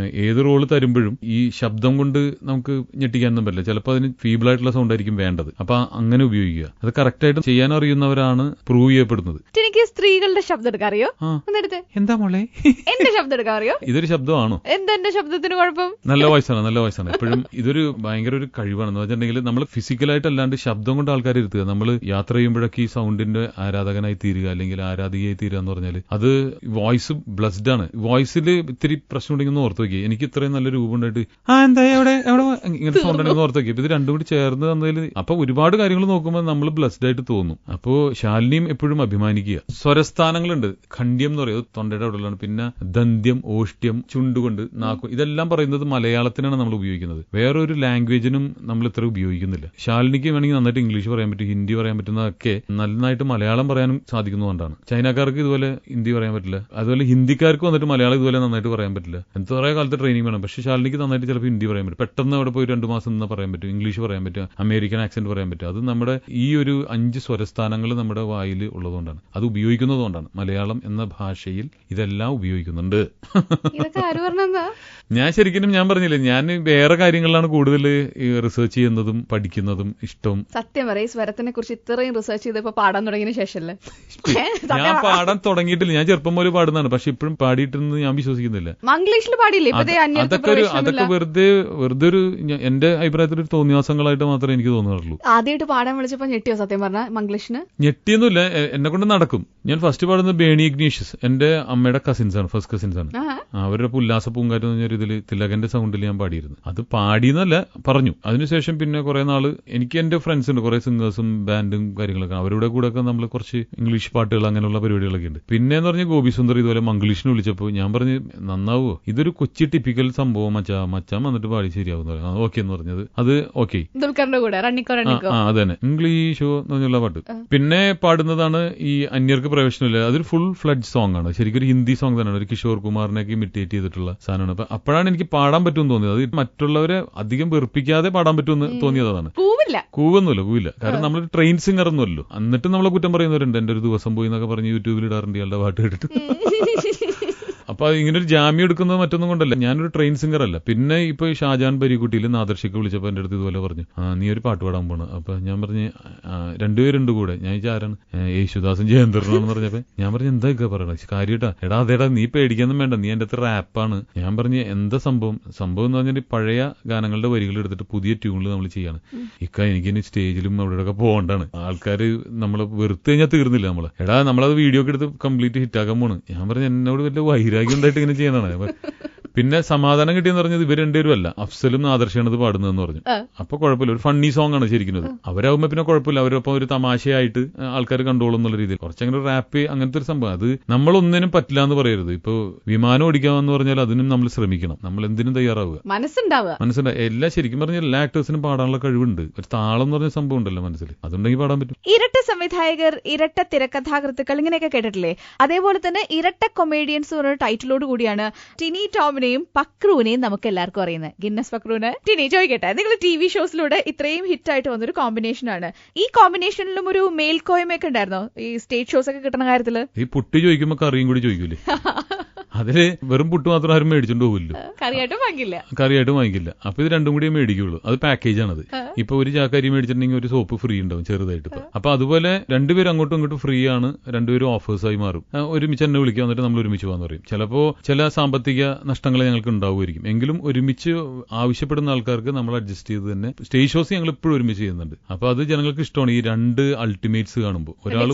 ഏത് റോള് തരുമ്പോഴും ഈ ശബ്ദം കൊണ്ട് നമുക്ക് ഞെട്ടിക്കാനൊന്നും പറ്റില്ല. ചിലപ്പോൾ അതിന് ഫീബിൾ ആയിട്ടുള്ള സൗണ്ട് ആയിരിക്കും വേണ്ടത്. അപ്പൊ അങ്ങനെ ഉപയോഗിക്കുക. അത് കറക്റ്റ് ആയിട്ട് ചെയ്യാൻ അറിയുന്നവരാണ് പ്രൂവ് ചെയ്യപ്പെടുന്നത്. എനിക്ക് സ്ത്രീകളുടെ ശബ്ദം എടുക്കാൻ അറിയോ? എന്താ മോളെ എന്റെ ശബ്ദം എടുക്കാൻ അറിയോ? ഇതൊരു ശബ്ദമാണോ? എന്താ എന്റെ ശബ്ദത്തിന് കുഴപ്പം? നല്ല വോയിസാണ്. എപ്പോഴും ഇതൊരു ഭയങ്കര ഒരു കഴിവാണെന്ന് വെച്ചിട്ടുണ്ടെങ്കിൽ നമ്മൾ ഫിസിക്കലായിട്ട് അല്ലാണ്ട് ശബ്ദം കൊണ്ട് ആൾക്കാരെ ഇരുത്തുക. നമ്മൾ യാത്ര ചെയ്യുമ്പോഴൊക്കെ ഈ സൗണ്ടിന്റെ ആരാധകനായി തീരുക അല്ലെങ്കിൽ ആരാധികയായി തീരുക എന്ന് പറഞ്ഞാൽ അത് വോയിസ് ബ്ലസ്ഡ് ആണ്. വോയിസിൽ ഇത്തിരി പ്രശ്നം ഉണ്ടെങ്കിൽ ഓർത്ത് നോക്കി. എനിക്ക് ഇത്രയും നല്ല രൂപം ഉണ്ടായിട്ട് എന്താ എവിടെ ഇങ്ങനത്തെ സൗണ്ട് ഉണ്ടെന്ന് ഓർത്ത് നോക്കി. ഇത് രണ്ടും കൂടി ചേർന്ന് തന്നതിൽ അപ്പൊ ഒരുപാട് കാര്യങ്ങൾ നോക്കുമ്പോൾ നമ്മൾ ബ്ലസ്ഡ് ആയിട്ട് തോന്നും. അപ്പോ ശാലിനിയും എപ്പോഴും അഭിമാനിക്കുക. സ്വരസ്ഥാനങ്ങളുണ്ട്. ഖണ്ഡ്യം എന്ന് പറയുന്നത് തൊണ്ടയുടെ അവിടെയാണ്. പിന്നെ ദന്ത്യം, ഓഷ്ട്യം, ചുണ്ടുകൊണ്ട്, നാക്കും, ഇതെല്ലാം പറയുന്നത് മലയാളത്തിനാണ് നമ്മൾ ഉപയോഗിക്കുന്നത്. വേറൊരു ലാംഗ്വേജിനും നമ്മൾ ഇത്ര ഉപയോഗിക്കുന്നില്ല. ശാലിനിക്ക് വേണമെങ്കിൽ നന്നായിട്ട് ഇംഗ്ലീഷ് പറയാൻ പറ്റും, ഹിന്ദി പറയാൻ പറ്റുന്നതൊക്കെ നന്നായിട്ട് മലയാളം പറയാനും സാധിക്കുന്നതുകൊണ്ടാണ്. ചൈനക്കാർക്ക് ഇതുപോലെ ഹിന്ദി പറയാൻ പറ്റില്ല. അതുപോലെ ഹിന്ദിക്കാർക്ക് വന്നിട്ട് മലയാളം ഇതുപോലെ നന്നായിട്ട് പറയാൻ പറ്റില്ല. എന്താ പറയാ കാലത്ത് ട്രെയിനിങ് വേണം. പക്ഷെ ശാലിനിക്ക് നന്നായിട്ട് ചിലപ്പോൾ ഹിന്ദി പറയാൻ പറ്റും. പെട്ടെന്ന് അവിടെ പോയി 2 മാസം നിന്ന് പറയാൻ പറ്റും. ഇംഗ്ലീഷ് പറയാൻ പറ്റും, അമേരിക്കൻ ആക്സെന്റ് പറയാൻ പറ്റും. അത് നമ്മുടെ ഈ ഒരു 5 സ്വരസ്ഥാനങ്ങൾ നമ്മുടെ വായിൽ ഉള്ളതുകൊണ്ടാണ്, അത് ഉപയോഗിക്കുന്നതുകൊണ്ടാണ്. മലയാളം എന്ന ഭാഷയിൽ ഇതെല്ലാം ഉപയോഗിക്കുന്നുണ്ട്. ഞാൻ പറഞ്ഞില്ലേ, ഞാൻ വേറെ കാര്യങ്ങളിലാണ് കൂടുതൽ റിസർച്ച് ചെയ്യുന്നതും പഠിക്കുന്നതും ഇഷ്ടം. സത്യം പറയും, സ്വരത്തിനെ കുറിച്ച് ഇത്രയും റിസർച്ച് ചെയ്തപ്പോ പാടാൻ തുടങ്ങിയ ശേഷമല്ലേ? ഞാൻ പാടാൻ തുടങ്ങിയിട്ടില്ല. ഞാൻ ചെറുപ്പം പോലെ പാടുന്നതാണ്. പക്ഷെ ഇപ്പോഴും പാടിയിട്ടെന്ന് ഞാൻ വിശ്വസിക്കുന്നില്ല. മംഗ്ലീഷിൽ പാടിയില്ലേ? അതൊക്കെ വെറുതെ ഒരു എന്റെ അഭിപ്രായത്തിൽ ഒരു തോന്നിയാസങ്ങളായിട്ട് മാത്രമേ എനിക്ക് തോന്നുന്നുള്ളൂ. ആദ്യമായിട്ട് പാടാൻ വിളിച്ചപ്പോ ഞെട്ടിയോ? സത്യം പറഞ്ഞ മംഗ്ലീഷിന് ഞെട്ടിയൊന്നുമില്ല. എന്നെ കൊണ്ട് നടക്കും. ഞാൻ ഫസ്റ്റ് പാടുന്നത് ബേണി ഇഗ്നീഷ്യസ്, എന്റെ അമ്മയുടെ കസിൻസ് ആണ്, ഫസ്റ്റ് കസിൻസ് ആണ്. അവരുടെ ഉല്ലാസ പൂങ്കാറ്റ് എന്ന് പറഞ്ഞൊരു ഇതിൽ തിലകന്റെ സൗണ്ടിൽ ഞാൻ പാടിയിരുന്നു. അത് പാടിയെന്നല്ല, പറഞ്ഞു. അതിനുശേഷം പിന്നെ കുറെ നാള് എനിക്ക് എന്റെ ഫ്രണ്ട്സ് ഉണ്ട്, കുറെ സിംഗേഴ്സും ബാൻഡും കാര്യങ്ങളൊക്കെ. അവരുടെ കൂടെ ഒക്കെ നമ്മൾ കുറച്ച് ഇംഗ്ലീഷ് പാട്ടുകൾ അങ്ങനെയുള്ള പരിപാടികളൊക്കെ ഉണ്ട്. പിന്നെ എന്ന് പറഞ്ഞ ഗോപി സുന്ദർ ഇതുപോലെ മംഗ്ലീഷിന് വിളിച്ചപ്പോൾ ഞാൻ പറഞ്ഞു, നന്നാവോ, ഇതൊരു കൊച്ചി ടിപ്പിക്കൽ സംഭവം, മച്ചാൻ വന്നിട്ട് പാടി ശരിയാവും. ഓക്കെ എന്ന് പറഞ്ഞത്. അത് ഓക്കെ, അതന്നെ ഇംഗ്ലീഷോ എന്ന് പറഞ്ഞുള്ള പാട്ട്. പിന്നെ പാടുന്നതാണ് ഈ അന്യർക്ക് പ്രവേശനമില്ല. അതൊരു ഫുൾ ഫ്ലഡ് സോങ് ആണ്. ശരിക്കും ഒരു ഹിന്ദി സോങ് തന്നെയാണ്. ഒരു കിഷോർ കുമാറിനെയൊക്കെ ഇമിറ്റേറ്റ് ചെയ്തിട്ടുള്ള സാധനമാണ്. അപ്പൊ അപ്പോഴാണ് എനിക്ക് പാടാൻ പറ്റുമെന്ന് തോന്നിയത്. അത് മറ്റുള്ളവരെ അധികം വെറുപ്പിക്കാതെ പാടാൻ പറ്റുമെന്ന് തോന്നിയതാണ്. കൂവൊന്നുമില്ല. കാരണം നമ്മൾ ട്രെയിൻ സിംഗർ ഒന്നുമല്ലോ. എന്നിട്ട് നമ്മളെ കുറ്റം പറയുന്നവരുണ്ട്. എന്റെ ഒരു ദിവസം പോയി എന്നൊക്കെ പറഞ്ഞ് യൂട്യൂബിൽ ഇടാറുണ്ട് ഇയാളുടെ പാട്ട് കേട്ടിട്ട്. അപ്പൊ ഇങ്ങനെ ഒരു ജാമ്യം എടുക്കുന്നത് മറ്റൊന്നും കൊണ്ടല്ല, ഞാനൊരു ട്രെയിൻ സിംഗർ അല്ല. പിന്നെ ഇപ്പൊ ഷാജാൻ ബരിക്കുട്ടിയിൽ നാദർഷിക്ക് വിളിച്ചപ്പോ എന്റെ അടുത്ത് ഇതുപോലെ പറഞ്ഞു, നീ ഒരു പാട്ട് പാടാൻ പോണ്. അപ്പൊ ഞാൻ പറഞ്ഞു രണ്ടുപേരുണ്ട് കൂടെ. ഞാൻ ആരാണ്? യേശുദാസും ജയന്തറിനാണെന്ന് പറഞ്ഞപ്പോ ഞാൻ പറഞ്ഞു എന്താ പറയണ കാര്യട്ടാ? എടാ അതേടാ നീ പേടിക്കൊന്നും വേണ്ട, നീ എന്റെ അടുത്ത് റാപ്പാണ്. ഞാൻ പറഞ്ഞു എന്താ സംഭവം എന്ന് പറഞ്ഞാൽ പഴയ ഗാനങ്ങളുടെ വരികൾ എടുത്തിട്ട് പുതിയ ട്യൂണിൽ നമ്മൾ ചെയ്യാണ്. എനിക്കിനി സ്റ്റേജിലും അവിടെ പോകണ്ടാണ്. ആൾക്കാര് നമ്മളെ വെറുത്ത് കഴിഞ്ഞാൽ തീർന്നില്ല നമ്മള്. എടാ നമ്മളത് വീഡിയോ ഒക്കെ എടുത്ത് കംപ്ലീറ്റ് ഹിറ്റാക്കാൻ പോണ്. ഞാൻ പറഞ്ഞു എന്നോട് വലിയ വൈരാഗ്യം ഉണ്ടായിട്ട് ഇങ്ങനെ ചെയ്യണതാണ്. പിന്നെ സമാധാനം കിട്ടിയെന്ന് പറഞ്ഞത് ഇവർ രണ്ടുപേരും അല്ല, അഫ്സലും ആദർശാണ് ഇത് പാടുന്നതെന്ന് പറഞ്ഞു. അപ്പൊ കുഴപ്പമില്ല, ഒരു ഫണ്ണി സോങ് ആണ് ശരിക്കുന്നത്. അവരാകുമ്പോ പിന്നെ കുഴപ്പമില്ല, അവരൊപ്പം ഒരു തമാശയായിട്ട് ആൾക്കാർ കണ്ടോളും എന്നുള്ള രീതിയിൽ കുറച്ചങ്ങനെ റാപ്പ് അങ്ങനത്തെ ഒരു സംഭവം. അത് നമ്മളൊന്നിനും പറ്റില്ല എന്ന് പറയരുത്. ഇപ്പൊ വിമാനം ഓടിക്കാമെന്ന് പറഞ്ഞാൽ അതിനും നമ്മൾ ശ്രമിക്കണം, നമ്മൾ എന്തിനും തയ്യാറാവുക, മനസ്സിലാവുക. എല്ലാം ശരിക്കും പറഞ്ഞാൽ എല്ലാ ആക്ടേഴ്സിനും പാടാനുള്ള കഴിവുണ്ട്. ഒരു താളം എന്ന് പറഞ്ഞ സംഭവം ഉണ്ടല്ലോ മനസ്സിൽ, അതുണ്ടെങ്കിൽ പാടാൻ പറ്റും. ഇരട്ട സംവിധായകർ, ഇരട്ട തിരക്കഥാകൃത്തുക്കൾ ഇങ്ങനെയൊക്കെ കേട്ടിട്ടില്ലേ? അതേപോലെ തന്നെ ഇരട്ട കൊമേഡിയൻസ് പറഞ്ഞ ടൈറ്റിലോട് കൂടിയാണ് ടിനി ടോമിനെയും പക്രുവിനെയും നമുക്ക് എല്ലാവർക്കും അറിയുന്നത്. ഗിന്നസ് പക്രുവിന്. ടിനി ചോദിക്കട്ടെ, നിങ്ങൾ TV ഷോസിലൂടെ ഇത്രയും ഹിറ്റായിട്ട് വന്നൊരു കോമ്പിനേഷനാണ്. ഈ കോമ്പിനേഷനിലും ഒരു മേൽക്കോയ്മയൊക്കെ ഉണ്ടായിരുന്നോ ഈ സ്റ്റേജ് ഷോസ് ഒക്കെ കിട്ടുന്ന കാര്യത്തില്? ഈ പുട്ടി ചോദിക്കുമ്പോ കറിയും കൂടി ചോദിക്കൂലേ? അതില് വെറും പുട്ട് മാത്രം ആരും മേടിച്ചോണ്ട് പോകില്ല, കറിയായിട്ടും വാങ്ങിക്കില്ല. അപ്പൊ ഇത് രണ്ടും കൂടിയേ മേടിക്കുള്ളൂ. അത് പാക്കേജ് ആണത്. ഇപ്പൊ ഒരു ചാക്കരി മേടിച്ചിട്ടുണ്ടെങ്കിൽ ഒരു സോപ്പ് ഫ്രീ ഉണ്ടാവും ചെറുതായിട്ട്. അപ്പൊ അതുപോലെ രണ്ടുപേരും അങ്ങോട്ടും ഇങ്ങോട്ടും ഫ്രീ ആണ്, രണ്ടുപേരും ഓഫേഴ്സായി മാറും. ഒരുമിച്ച് എന്നെ വിളിക്കുക, എന്നിട്ട് നമ്മൾ ഒരുമിച്ച് പോകാന്ന് പറയും. ചിലപ്പോ ചില സാമ്പത്തിക നഷ്ടങ്ങൾ ഞങ്ങൾക്ക് ഉണ്ടാവുമായിരിക്കും, എങ്കിലും ഒരുമിച്ച് ആവശ്യപ്പെടുന്ന ആൾക്കാർക്ക് നമ്മൾ അഡ്ജസ്റ്റ് ചെയ്ത് തന്നെ സ്റ്റേജ് ഷോസ് ഞങ്ങൾ ഇപ്പോഴും ഒരുമിച്ച് ചെയ്യുന്നുണ്ട്. അപ്പൊ അത് ജനങ്ങൾക്ക് ഇഷ്ടമാണ്. ഈ രണ്ട് അൾട്ടിമേറ്റ്സ് കാണുമ്പോൾ ഒരാൾ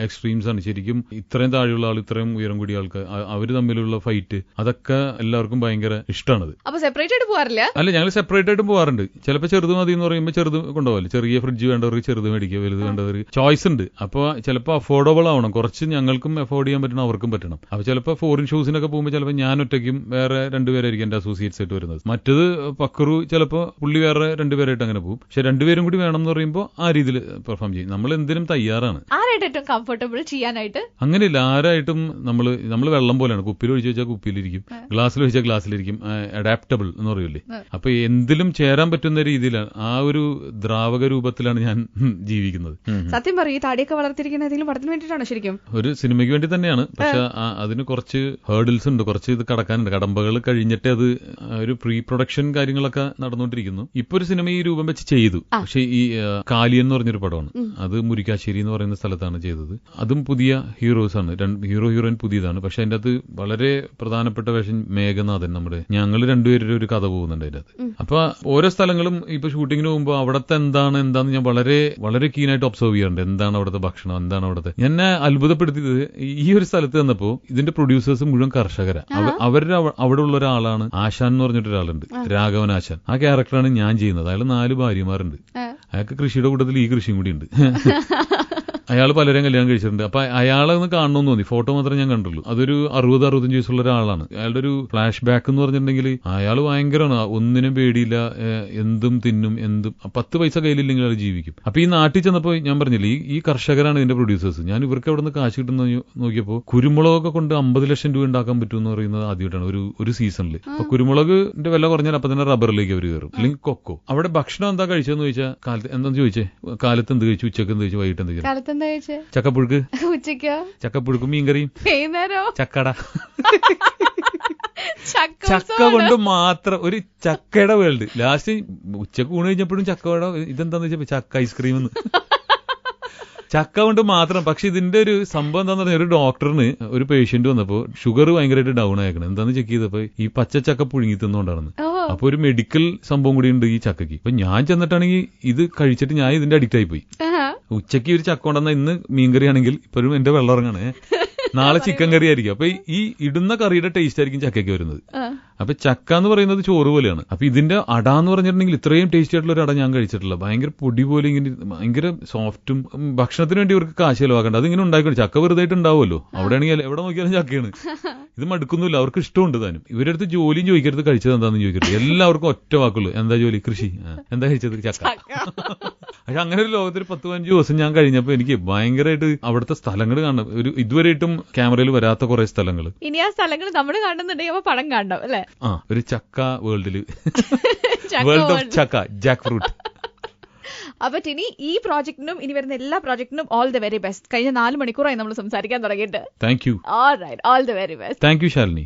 എക്സ്ട്രീംസ് ആണ് ശരിക്കും. ഇത്രയും താഴെയുള്ള ആൾ, ഇത്രയും ഉയരം കൂടിയ ആൾക്കാർ, അവര് തമ്മിലുള്ള ഫൈറ്റ്, അതൊക്കെ എല്ലാവർക്കും ഭയങ്കര ഇഷ്ടമാണത്. അപ്പൊ സെപ്പറേറ്റ് ആയിട്ട് പോകാറില്ല? അല്ല, ഞങ്ങൾ സെപ്പറേറ്റ് ആയിട്ടും പോകാറുണ്ട്. ചിലപ്പോൾ ചെറുത് മതി എന്ന് പറയുമ്പോൾ ചെറുത് കൊണ്ടുപോകല്ലേ. ചെറിയ ഫ്രിഡ്ജ് വേണ്ടവർക്ക് ചെറുത് മേടിക്കുക, വലുത് വേണ്ടവർക്ക് ചോയ്സ് ഉണ്ട്. അപ്പോൾ ചിലപ്പോൾ അഫോർഡബിൾ ആവണം, കുറച്ച് ഞങ്ങൾക്കും അഫോർഡ് ചെയ്യാൻ പറ്റണം, അവർക്കും പറ്റണം. അപ്പൊ ചിലപ്പോൾ ഫോറിൻ ഷൂസിനൊക്കെ പോകുമ്പോൾ ചിലപ്പോൾ ഞാൻ ഒറ്റയ്ക്കും വേറെ രണ്ടുപേരായിരിക്കും എന്റെ അസോസിയേറ്റ്സ് ആയിട്ട് വരുന്നത്. മറ്റത് പക്രു ചിലപ്പോൾ പുള്ളി വേറെ രണ്ടുപേരായിട്ട് അങ്ങനെ പോകും. പക്ഷെ രണ്ടുപേരും കൂടി വേണം എന്ന് പറയുമ്പോൾ ആ രീതിയിൽ പെർഫോം ചെയ്യും. നമ്മൾ എന്തിനും തയ്യാറാണ്. ആരായിട്ടും കംഫർട്ടബിൾ ചെയ്യാനായിട്ട് അങ്ങനെയില്ല. ആരായിട്ടും നമ്മൾ വെള്ളം പോലെയാണ്. കുപ്പിയിൽ ഒഴിച്ചു വെച്ചാൽ കുപ്പിയിലിരിക്കും, ഗ്ലാസ്സിൽ ഒഴിച്ചാൽ ഗ്ലാസ്സിലിരിക്കും. അഡാപ്റ്റബിൾ എന്ന് പറയൂലേ. അപ്പൊ എന്തിലും ചേരാൻ പറ്റുന്ന രീതിയിലാണ്, ആ ഒരു ദ്രാവക രൂപത്തിലാണ് ഞാൻ ജീവിക്കുന്നത്. സത്യം പറയും, ഈ താടിയൊക്കെ വളർത്തിരിക്കുന്ന ഏതെങ്കിലും പടത്തിന് വേണ്ടിയിട്ടാണോ? ശരിക്കും ഒരു സിനിമയ്ക്ക് വേണ്ടി തന്നെയാണ്. പക്ഷെ അതിന് കുറച്ച് ഹേർഡിൽസ് ഉണ്ട്, കുറച്ച് ഇത് കടക്കാനുണ്ട്. കടമ്പകൾ കഴിഞ്ഞിട്ട് അത് ഒരു പ്രീ പ്രൊഡക്ഷൻ കാര്യങ്ങളൊക്കെ നടന്നുകൊണ്ടിരിക്കുന്നു. ഇപ്പൊ ഒരു സിനിമ ഈ രൂപം വെച്ച് ചെയ്തു. പക്ഷെ ഈ കാലിയൻ എന്ന് പറഞ്ഞൊരു പടമാണ്, അത് മുരിക്കാശ്ശേരി എന്ന് പറയുന്ന സ്ഥലത്താണ് ചെയ്തത്. അതും പുതിയ ഹീറോസ് ആണ്, ഹീറോയിൻ പുതിയതാണ്. പക്ഷെ അതിന്റെ അത് വളരെ പ്രധാനപ്പെട്ട വേഷം മേഘനാഥൻ, നമ്മുടെ ഞങ്ങൾ രണ്ടുപേരും ഒരു കഥ പോകുന്നുണ്ട് അതിന്റെ അകത്ത്. അപ്പൊ ഓരോ സ്ഥലങ്ങളും ഇപ്പൊ ഷൂട്ടിങ്ങിന് പോകുമ്പോൾ അവിടത്തെ എന്താന്ന് ഞാൻ വളരെ വളരെ കീനായിട്ട് ഒബ്സർവ് ചെയ്യാറുണ്ട്. എന്താണ് അവിടുത്തെ ഭക്ഷണം, എന്താണ് അവിടുത്തെ. എന്നെ അത്ഭുതപ്പെടുത്തിയത് ഈ ഒരു സ്ഥലത്ത് വന്നപ്പോ ഇതിന്റെ പ്രൊഡ്യൂസേഴ്സ് മുഴുവൻ കർഷകരാണ്. അവരുടെ അവിടെ ഉള്ള ഒരാളാണ് ആശാൻ എന്ന് പറഞ്ഞിട്ട് ഒരാളുണ്ട്, രാഘവൻ ആശാൻ. ആ ക്യാരക്ടറാണ് ഞാൻ ചെയ്യുന്നത്. അയാൾ 4 ഭാര്യമാരുണ്ട്. അയാൾക്ക് കൃഷിയുടെ കൂട്ടത്തിൽ ഈ കൃഷിയും കൂടി ഉണ്ട്. അയാൾ പലരെയും കല്യാണം കഴിച്ചിട്ടുണ്ട്. അപ്പൊ അയാളെ ഒന്ന് കാണണമെന്ന് തോന്നി. ഫോട്ടോ മാത്രമേ ഞാൻ കണ്ടുള്ളൂ. അതൊരു 60-65 വയസ്സുള്ള ഒരാളാണ്. അയാളുടെ ഒരു ഫ്ലാഷ് ബാക്ക് എന്ന് പറഞ്ഞിട്ടുണ്ടെങ്കിൽ അയാൾ ഭയങ്കരമാണ്, ഒന്നിനും പേടിയില്ല, എന്തും തിന്നും, എന്തും 10 പൈസ കയ്യിലില്ലെങ്കിൽ അയാൾ ജീവിക്കും. അപ്പൊ ഈ നാട്ടിൽ ചെന്നപ്പോ ഞാൻ പറഞ്ഞില്ലേ, ഈ കർഷകരാണ് ഇതിന്റെ പ്രൊഡ്യൂസേഴ്സ്. ഞാൻ ഇവർക്ക് എവിടെ നിന്ന് കാശ് കിട്ടുന്ന നോക്കിയപ്പോൾ കുരുമുളകൊക്കെ കൊണ്ട് 50 ലക്ഷം രൂപ ഉണ്ടാക്കാൻ പറ്റുമെന്ന് പറയുന്നത് ആദ്യമായിട്ടാണ് ഒരു സീസണിൽ. അപ്പൊ കുരുമുളകിന്റെ വില കുറഞ്ഞാൽ അപ്പൊ തന്നെ റബ്ബറിലേക്ക് അവർ കയറും, അല്ലെങ്കിൽ കൊക്കോ. അവിടെ ഭക്ഷണം എന്താ കഴിച്ചതെന്ന് ചോദിച്ചാൽ കാലത്ത് എന്താന്ന് ചോദിച്ചേ, കാലത്ത് എന്ത് കഴിച്ചു, ഉച്ചക്ക് എന്ത് കഴിച്ചു, വൈകിട്ട് എന്ത് കഴിച്ചു. ചക്കപ്പുഴുക്ക്, ഉച്ചയ്ക്ക് ചക്കപ്പുഴുക്കും മീൻകറിയും, ചക്കട. ചക്ക കൊണ്ട് മാത്രം ഒരു ചക്കയുടെ വേൾഡ്. ലാസ്റ്റ് ഉച്ചക്ക് ഊണ് കഴിഞ്ഞപ്പോഴും ചക്കയുടെ ഇതെന്താന്ന് വെച്ചപ്പോ ചക്ക ഐസ്ക്രീം എന്ന്. ചക്ക കൊണ്ട് മാത്രം. പക്ഷെ ഇതിന്റെ ഒരു സംഭവം എന്താന്ന് പറഞ്ഞാൽ, ഒരു ഡോക്ടറിന് ഒരു പേഷ്യന്റ് വന്നപ്പോ ഷുഗർ ഭയങ്കരമായിട്ട് ഡൗൺ ആയിരിക്കണം. എന്താന്ന് ചെക്ക് ചെയ്തപ്പോ ഈ പച്ചച്ചക്ക പുഴുങ്ങി തിന്നുകൊണ്ടാണെന്ന്. അപ്പൊ ഒരു മെഡിക്കൽ സംഭവം കൂടി ഉണ്ട് ഈ ചക്കയ്ക്ക്. അപ്പൊ ഞാൻ ചെന്നിട്ടാണെങ്കിൽ ഇത് കഴിച്ചിട്ട് ഞാൻ ഇതിന്റെ അഡിക്റ്റ് ആയി പോയി. ഉച്ചയ്ക്ക് ഒരു ചക്ക കൊണ്ടുവന്ന ഇന്ന് മീൻകറി ആണെങ്കിൽ ഇപ്പോഴും എന്റെ വെള്ളം ഇറങ്ങാണ്, നാളെ ചിക്കൻ കറി ആയിരിക്കും. അപ്പൊ ഈ ഇടുന്ന കറിയുടെ ടേസ്റ്റ് ആയിരിക്കും ചക്കയ്ക്ക് വരുന്നത്. അപ്പൊ ചക്ക എന്ന് പറയുന്നത് ചോറ് പോലെയാണ്. അപ്പൊ ഇതിന്റെ അട എന്ന് പറഞ്ഞിട്ടുണ്ടെങ്കിൽ ഇത്രയും ടേസ്റ്റി ആയിട്ടുള്ള ഒരു അട ഞാൻ കഴിച്ചിട്ടില്ല. ഭയങ്കര പൊടി പോലെ ഇങ്ങനെ ഭയങ്കര സോഫ്റ്റും. ഭക്ഷണത്തിന് വേണ്ടി ഇവർക്ക് കാശ് ചെലവാക്കണ്ട, അതിങ്ങനെ ഉണ്ടായിക്കോട്ടെ. ചക്ക വെറുതായിട്ട് ഉണ്ടാവുമല്ലോ. അവിടെയാണെങ്കിൽ എവിടെ നോക്കിയാലും ചക്കയാണ്. ഇത് മടുക്കുന്നില്ല, അവർക്ക് ഇഷ്ടമുണ്ട് താനും. ഇവരുടെ അടുത്ത് ജോലിയും ചോദിക്കരുത്, കഴിച്ചത് എന്താണെന്ന് ചോദിക്കരുത്. എല്ലാവർക്കും ഒറ്റ വാക്കുള്ളൂ, എന്താ ജോലി, കൃഷി. എന്താ കഴിച്ചത്, ചക്ക. പക്ഷെ അങ്ങനെ ഒരു ലോകത്തിൽ 10-15 ദിവസം ഞാൻ കഴിഞ്ഞപ്പോ എനിക്ക് ഭയങ്കരമായിട്ട് അവിടുത്തെ സ്ഥലങ്ങൾ കാണണം. ഒരു ഇതുവരെയായിട്ടും ക്യാമറയിൽ വരാത്ത കുറെ സ്ഥലങ്ങൾ. ഇനി ആ സ്ഥലങ്ങൾ നമ്മൾ കാണുന്നുണ്ടെങ്കിൽ പടം കാണണം അല്ലേ? ഒരു ചക്ക വേൾഡില്, വേൾഡ് ഓഫ് ചക്ക, ജാക്ക് ഫ്രൂട്ട്. അപ്പൊ ഇനി ഈ പ്രോജക്റ്റിനും ഇനി വരുന്ന എല്ലാ പ്രോജക്റ്റിനും ഓൾ ദ വെരി ബെസ്റ്റ്. കഴിഞ്ഞ 4 മണിക്കൂറായി നമ്മൾ സംസാരിക്കാൻ തുടങ്ങിയിട്ട്. Thank you. All the very best. Thank you Shalini.